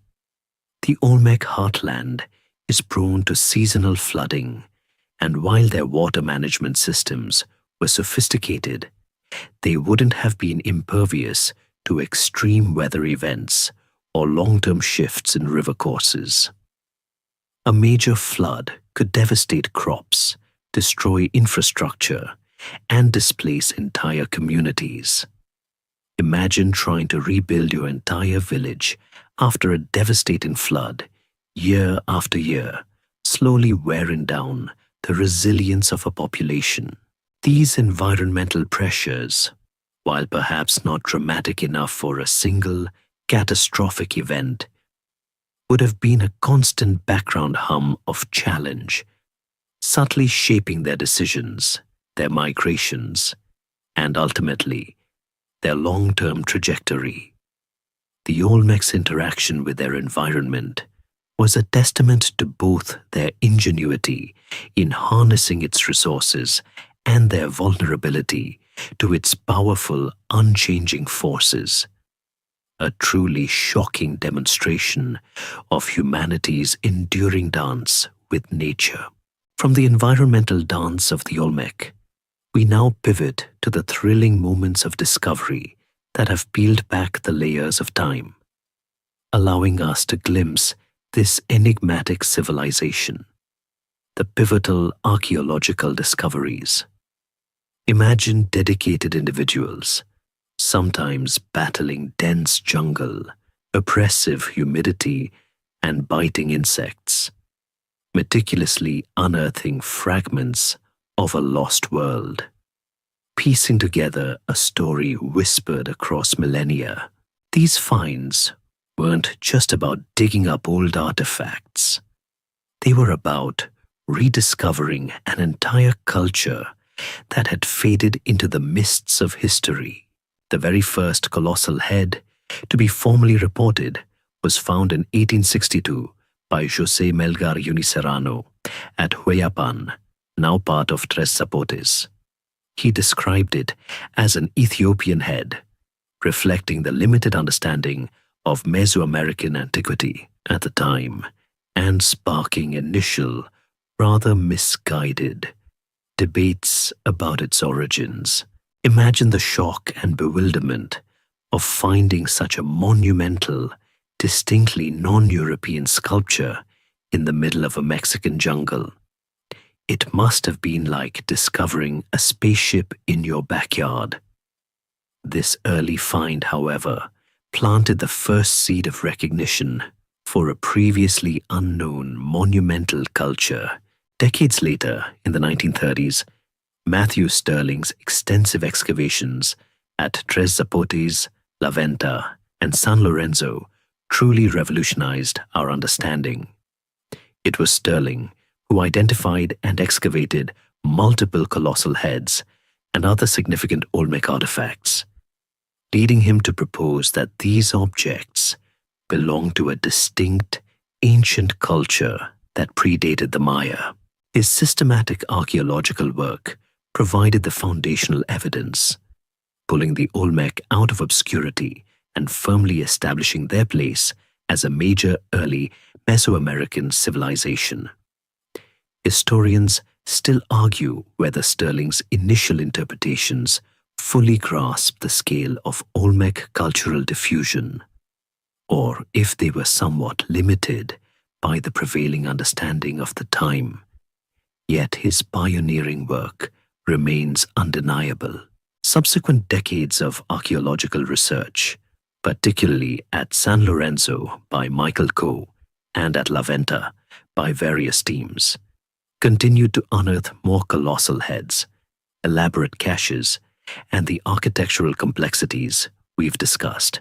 The Olmec heartland is prone to seasonal flooding, and while their water management systems were sophisticated, they wouldn't have been impervious to extreme weather events or long-term shifts in river courses. A major flood could devastate crops, destroy infrastructure, and displace entire communities. Imagine trying to rebuild your entire village after a devastating flood, year after year, slowly wearing down the resilience of a population. These environmental pressures, while perhaps not dramatic enough for a single catastrophic event, would have been a constant background hum of challenge, subtly shaping their decisions, their migrations, and ultimately, their long-term trajectory. The Olmec's interaction with their environment was a testament to both their ingenuity in harnessing its resources and their vulnerability to its powerful, unchanging forces. A truly shocking demonstration of humanity's enduring dance with nature. From the environmental dance of the Olmec, we now pivot to the thrilling moments of discovery that have peeled back the layers of time, allowing us to glimpse this enigmatic civilization. The pivotal archaeological discoveries. Imagine dedicated individuals, sometimes battling dense jungle, oppressive humidity, and biting insects, meticulously unearthing fragments of a lost world, piecing together a story whispered across millennia. These finds weren't just about digging up old artifacts. They were about rediscovering an entire culture that had faded into the mists of history. The very first colossal head to be formally reported was found in 1862 by José Melgar Unicerrano at Hueyapan, now part of Tres Zapotes. He described it as an Ethiopian head, reflecting the limited understanding of Mesoamerican antiquity at the time and sparking initial, rather misguided, debates about its origins. Imagine the shock and bewilderment of finding such a monumental, distinctly non-European sculpture in the middle of a Mexican jungle. It must have been like discovering a spaceship in your backyard. This early find, however, planted the first seed of recognition for a previously unknown monumental culture. Decades later, in the 1930s, Matthew Stirling's extensive excavations at Tres Zapotes, La Venta, and San Lorenzo truly revolutionized our understanding. It was Stirling who identified and excavated multiple colossal heads and other significant Olmec artifacts, leading him to propose that these objects belong to a distinct, ancient culture that predated the Maya. His systematic archaeological work provided the foundational evidence, pulling the Olmec out of obscurity and firmly establishing their place as a major early Mesoamerican civilization. Historians still argue whether Stirling's initial interpretations fully grasp the scale of Olmec cultural diffusion, or if they were somewhat limited by the prevailing understanding of the time. Yet his pioneering work remains undeniable. Subsequent decades of archaeological research, particularly at San Lorenzo by Michael Coe and at La Venta by various teams, continued to unearth more colossal heads, elaborate caches, and the architectural complexities we've discussed.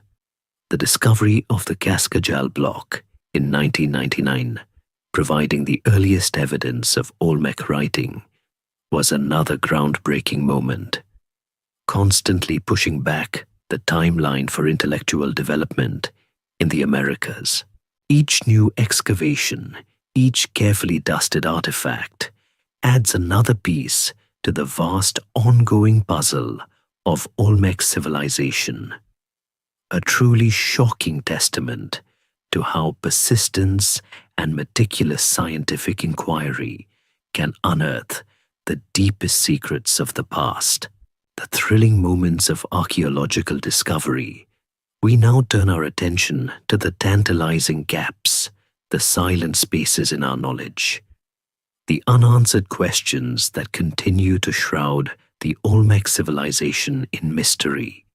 The discovery of the Cascajal block in 1999, providing the earliest evidence of Olmec writing, was another groundbreaking moment, constantly pushing back the timeline for intellectual development in the Americas. Each new excavation, each carefully dusted artifact, adds another piece to the vast ongoing puzzle of Olmec civilization. A truly shocking testament to how persistence and meticulous scientific inquiry can unearth the deepest secrets of the past. The thrilling moments of archaeological discovery, we now turn our attention to the tantalizing gaps, the silent spaces in our knowledge, the unanswered questions that continue to shroud the Olmec civilization in mystery.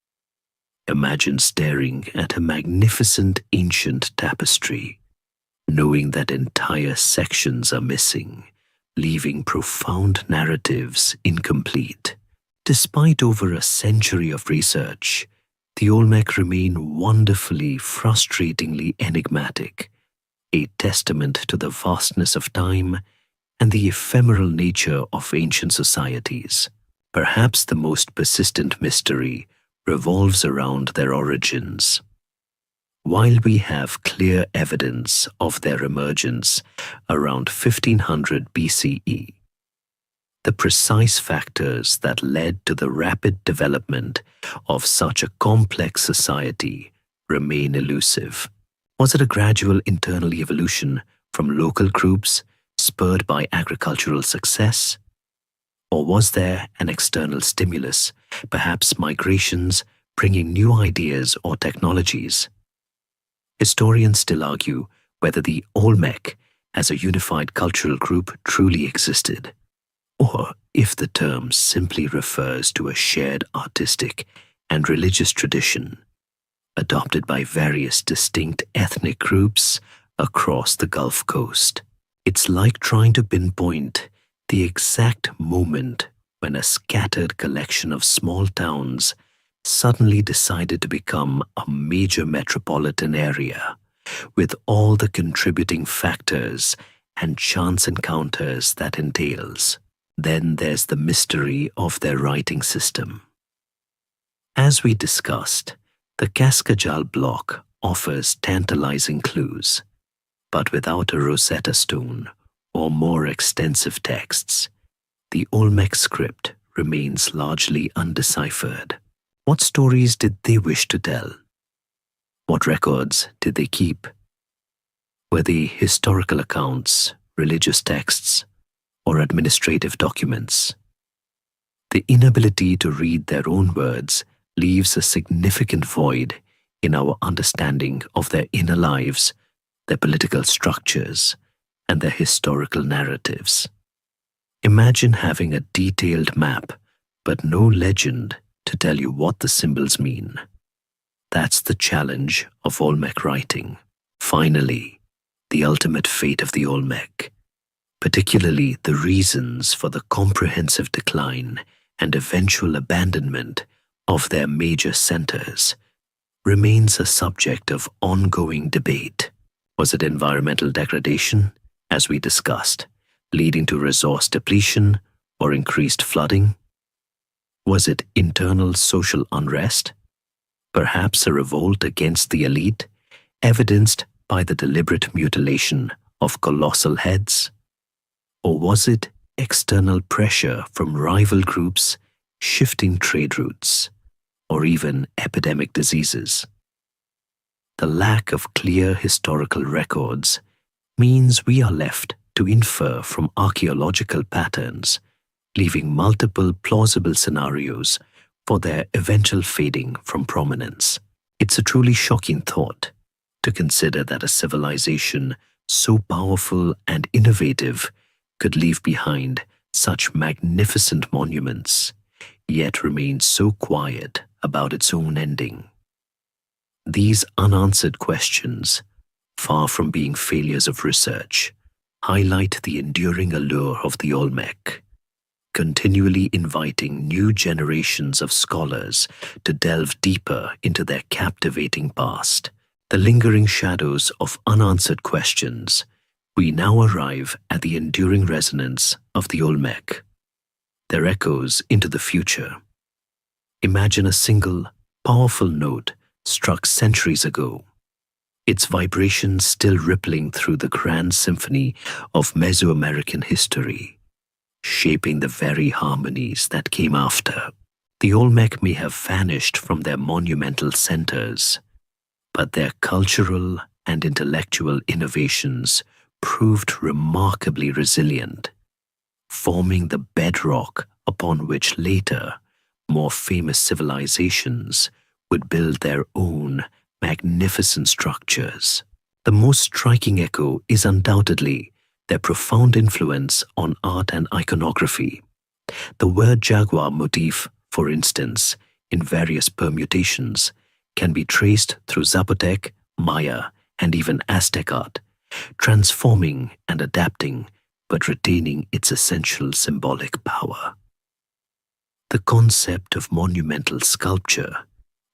Imagine staring at a magnificent ancient tapestry, knowing that entire sections are missing, leaving profound narratives incomplete. Despite over a century of research, the Olmec remain wonderfully, frustratingly enigmatic, a testament to the vastness of time and the ephemeral nature of ancient societies. Perhaps the most persistent mystery revolves around their origins. While we have clear evidence of their emergence around 1500 BCE, the precise factors that led to the rapid development of such a complex society remain elusive. Was it a gradual internal evolution from local groups spurred by agricultural success? Or was there an external stimulus, perhaps migrations bringing new ideas or technologies? Historians still argue whether the Olmec as a unified cultural group truly existed, or if the term simply refers to a shared artistic and religious tradition adopted by various distinct ethnic groups across the Gulf Coast. It's like trying to pinpoint the exact moment when a scattered collection of small towns suddenly decided to become a major metropolitan area, with all the contributing factors and chance encounters that entails. Then there's the mystery of their writing system. As we discussed, the Cascajal block offers tantalizing clues, but without a Rosetta Stone or more extensive texts, the Olmec script remains largely undeciphered. What stories did they wish to tell? What records did they keep? Were they historical accounts, religious texts, or administrative documents? The inability to read their own words leaves a significant void in our understanding of their inner lives, their political structures, and their historical narratives. Imagine having a detailed map, but no legend to tell you what the symbols mean. That's the challenge of Olmec writing. Finally, the ultimate fate of the Olmec, particularly the reasons for the comprehensive decline and eventual abandonment of their major centers, remains a subject of ongoing debate. Was it environmental degradation, as we discussed, leading to resource depletion or increased flooding? Was it internal social unrest, perhaps a revolt against the elite, evidenced by the deliberate mutilation of colossal heads? Or was it external pressure from rival groups, shifting trade routes, or even epidemic diseases? The lack of clear historical records means we are left to infer from archaeological patterns, leaving multiple plausible scenarios for their eventual fading from prominence. It's a truly shocking thought to consider that a civilization so powerful and innovative could leave behind such magnificent monuments, yet remain so quiet about its own ending. These unanswered questions, far from being failures of research, highlight the enduring allure of the Olmec, continually inviting new generations of scholars to delve deeper into their captivating past. The lingering shadows of unanswered questions, we now arrive at the enduring resonance of the Olmec. their echoes into the future. Imagine a single, powerful note struck centuries ago, its vibrations still rippling through the grand symphony of Mesoamerican history, shaping the very harmonies that came after. The Olmec may have vanished from their monumental centers, but their cultural and intellectual innovations proved remarkably resilient, forming the bedrock upon which later, more famous civilizations would build their own magnificent structures. The most striking echo is undoubtedly their profound influence on art and iconography. The word jaguar motif, for instance, in various permutations, can be traced through Zapotec, Maya, and even Aztec art, transforming and adapting but retaining its essential symbolic power. The concept of monumental sculpture,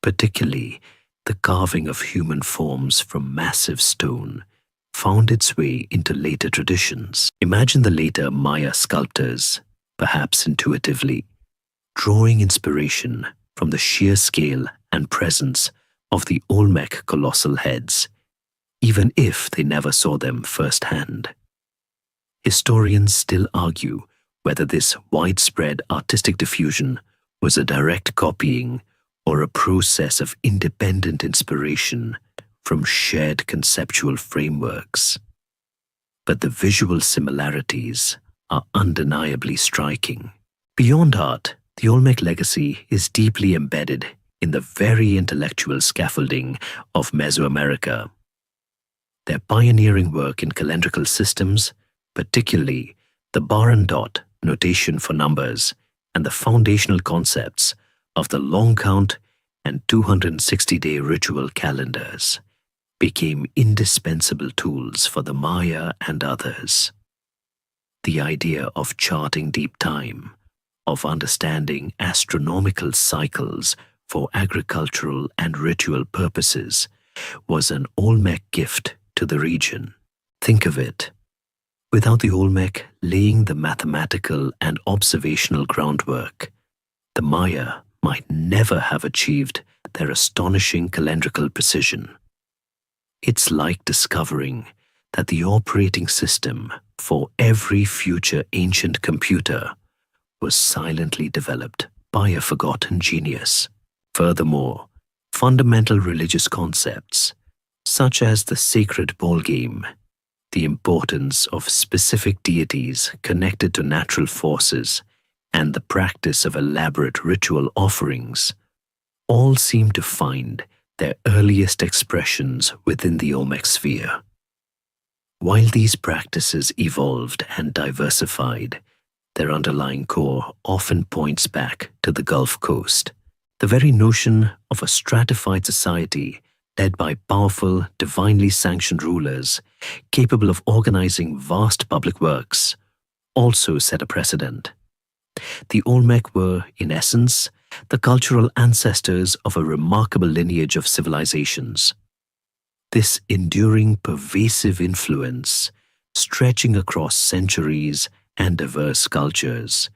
particularly the carving of human forms from massive stone, found its way into later traditions. Imagine the later Maya sculptors, perhaps intuitively, drawing inspiration from the sheer scale and presence of the Olmec colossal heads, even if they never saw them firsthand. Historians still argue whether this widespread artistic diffusion was a direct copying or a process of independent inspiration from shared conceptual frameworks. But the visual similarities are undeniably striking. Beyond art, the Olmec legacy is deeply embedded in the very intellectual scaffolding of Mesoamerica. Their pioneering work in calendrical systems, particularly the bar and dot notation for numbers and the foundational concepts of the long count and 260-day ritual calendars, became indispensable tools for the Maya and others. The idea of charting deep time, of understanding astronomical cycles for agricultural and ritual purposes, was an Olmec gift to the region. Think of it. Without the Olmec laying the mathematical and observational groundwork, the Maya might never have achieved their astonishing calendrical precision. It's like discovering that the operating system for every future ancient computer was silently developed by a forgotten genius. Furthermore, fundamental religious concepts, such as the sacred ball game, the importance of specific deities connected to natural forces, and the practice of elaborate ritual offerings, all seem to find their earliest expressions within the Olmec sphere. While these practices evolved and diversified, their underlying core often points back to the Gulf Coast. The very notion of a stratified society led by powerful, divinely sanctioned rulers capable of organizing vast public works also set a precedent. The Olmec were, in essence, the cultural ancestors of a remarkable lineage of civilizations. This enduring, pervasive influence, stretching across centuries and diverse cultures,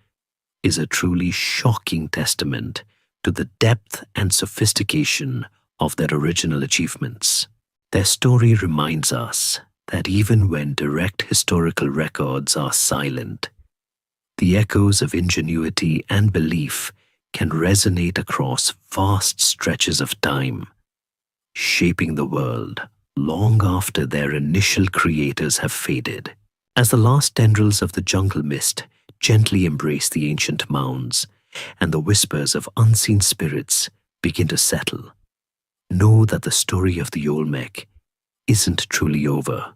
is a truly shocking testament to the depth and sophistication of their original achievements. Their story reminds us that even when direct historical records are silent, the echoes of ingenuity and belief can resonate across vast stretches of time, shaping the world long after their initial creators have faded. As the last tendrils of the jungle mist gently embrace the ancient mounds and the whispers of unseen spirits begin to settle, know that the story of the Olmec isn't truly over.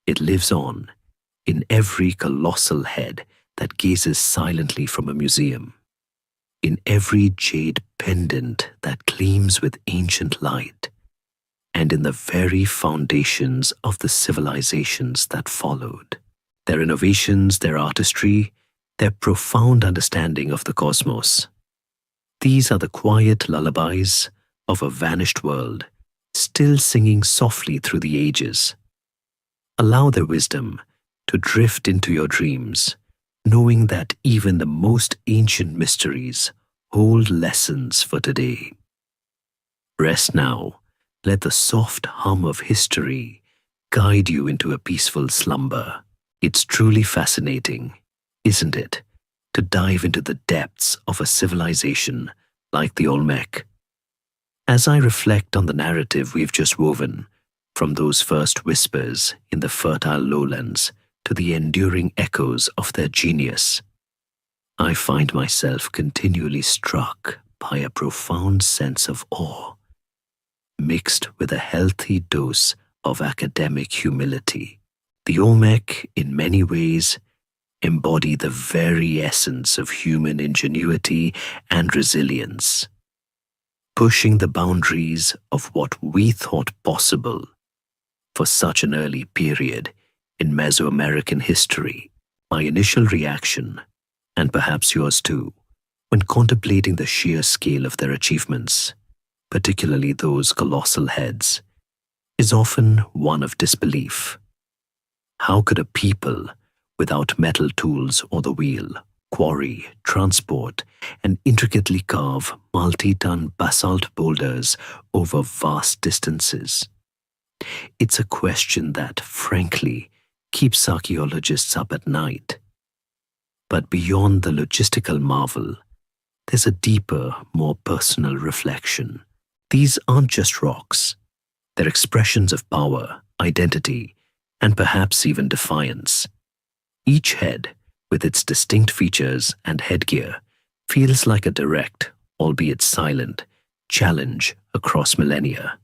It lives on in every colossal head that gazes silently from a museum, in every jade pendant that gleams with ancient light, and in the very foundations of the civilizations that followed. Their innovations, their artistry, their profound understanding of the cosmos. These are the quiet lullabies of a vanished world, still singing softly through the ages. Allow their wisdom to drift into your dreams, knowing that even the most ancient mysteries hold lessons for today. Rest now. Let the soft hum of history guide you into a peaceful slumber. It's truly fascinating, isn't it, to dive into the depths of a civilization like the Olmec. As I reflect on the narrative we've just woven, from those first whispers in the fertile lowlands to the enduring echoes of their genius, I find myself continually struck by a profound sense of awe, mixed with a healthy dose of academic humility. The Olmec, in many ways, embody the very essence of human ingenuity and resilience, pushing the boundaries of what we thought possible for such an early period in Mesoamerican history. My initial reaction, and perhaps yours too, when contemplating the sheer scale of their achievements, particularly those colossal heads, is often one of disbelief. How could a people without metal tools or the wheel quarry, transport, and intricately carve multi-ton basalt boulders over vast distances? It's a question that, frankly, keeps archaeologists up at night. But beyond the logistical marvel, there's a deeper, more personal reflection. These aren't just rocks. They're expressions of power, identity, and perhaps even defiance. Each head, with its distinct features and headgear, feels like a direct, albeit silent, challenge across millennia,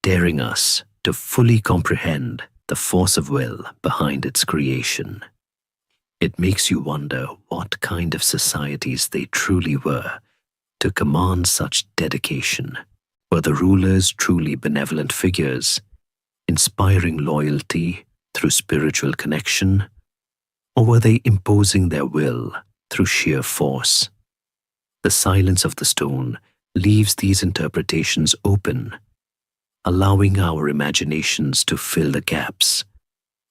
daring us to fully comprehend the force of will behind its creation. It makes you wonder what kind of societies they truly were to command such dedication. Were the rulers truly benevolent figures, inspiring loyalty through spiritual connection, or were they imposing their will through sheer force? The silence of the stone leaves these interpretations open, allowing our imaginations to fill the gaps,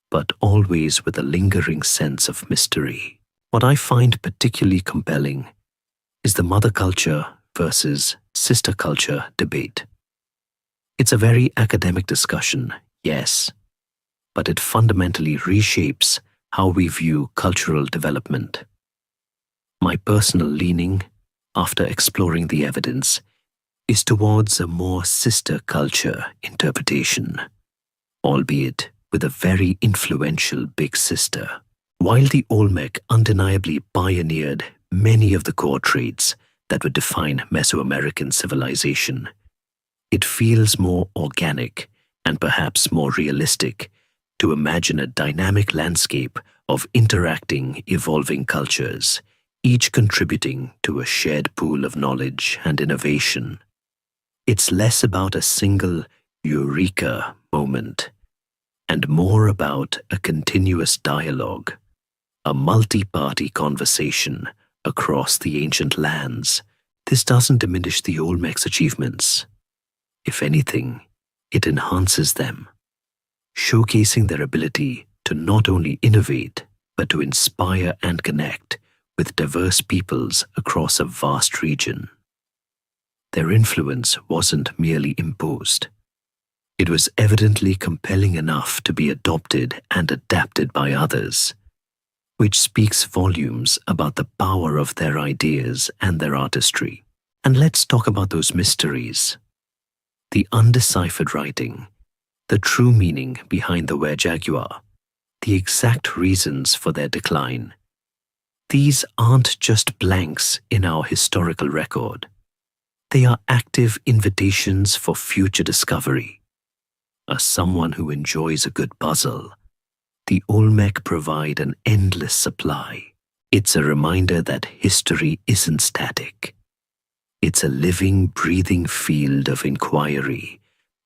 but always with a lingering sense of mystery. What I find particularly compelling is the mother culture versus sister culture debate. It's a very academic discussion, yes, but it fundamentally reshapes how we view cultural development. My personal leaning, after exploring the evidence, is towards a more sister culture interpretation, albeit with a very influential big sister. While the Olmec undeniably pioneered many of the core traits that would define Mesoamerican civilization, it feels more organic and perhaps more realistic to imagine a dynamic landscape of interacting, evolving cultures, each contributing to a shared pool of knowledge and innovation. It's less about a single eureka moment and more about a continuous dialogue, a multi-party conversation across the ancient lands. This doesn't diminish the Olmec's achievements. If anything, it enhances them, showcasing their ability to not only innovate, but to inspire and connect with diverse peoples across a vast region. Their influence wasn't merely imposed. It was evidently compelling enough to be adopted and adapted by others, which speaks volumes about the power of their ideas and their artistry. And let's talk about those mysteries. The undeciphered writing, the true meaning behind the were-jaguar, the exact reasons for their decline. These aren't just blanks in our historical record. They are active invitations for future discovery. As someone who enjoys a good puzzle, the Olmec provide an endless supply. It's a reminder that history isn't static. It's a living, breathing field of inquiry,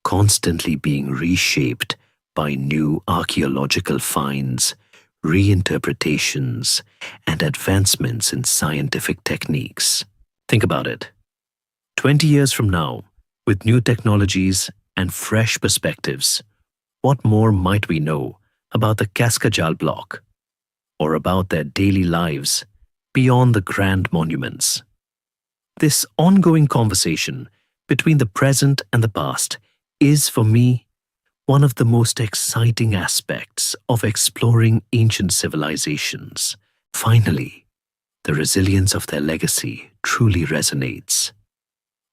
constantly being reshaped by new archaeological finds, reinterpretations, and advancements in scientific techniques. Think about it. 20 years from now, with new technologies and fresh perspectives, what more might we know about the Cascajal block? or about their daily lives beyond the grand monuments. This ongoing conversation between the present and the past is, for me, one of the most exciting aspects of exploring ancient civilizations. Finally, the resilience of their legacy truly resonates.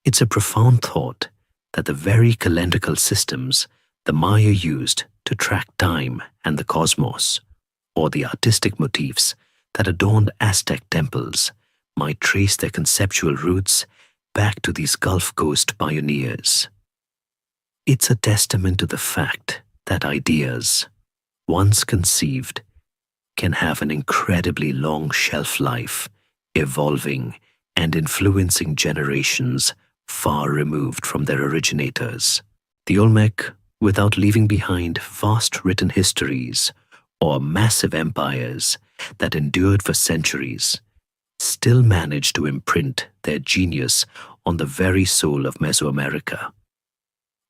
It's a profound thought that the very calendrical systems the Maya used to track time and the cosmos, or the artistic motifs that adorned Aztec temples, might trace their conceptual roots back to these Gulf Coast pioneers. It's a testament to the fact that ideas, once conceived, can have an incredibly long shelf life, evolving and influencing generations far removed from their originators. The Olmec, without leaving behind vast written histories or massive empires that endured for centuries, still managed to imprint their genius on the very soul of Mesoamerica.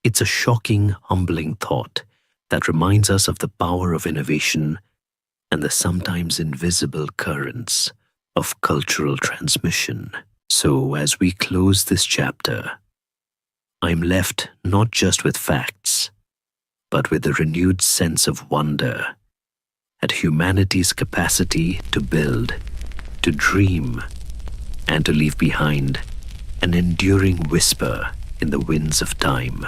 It's a shocking, humbling thought that reminds us of the power of innovation and the sometimes invisible currents of cultural transmission. So, as we close this chapter, I'm left not just with facts, but with a renewed sense of wonder at humanity's capacity to build, to dream, and to leave behind an enduring whisper in the winds of time.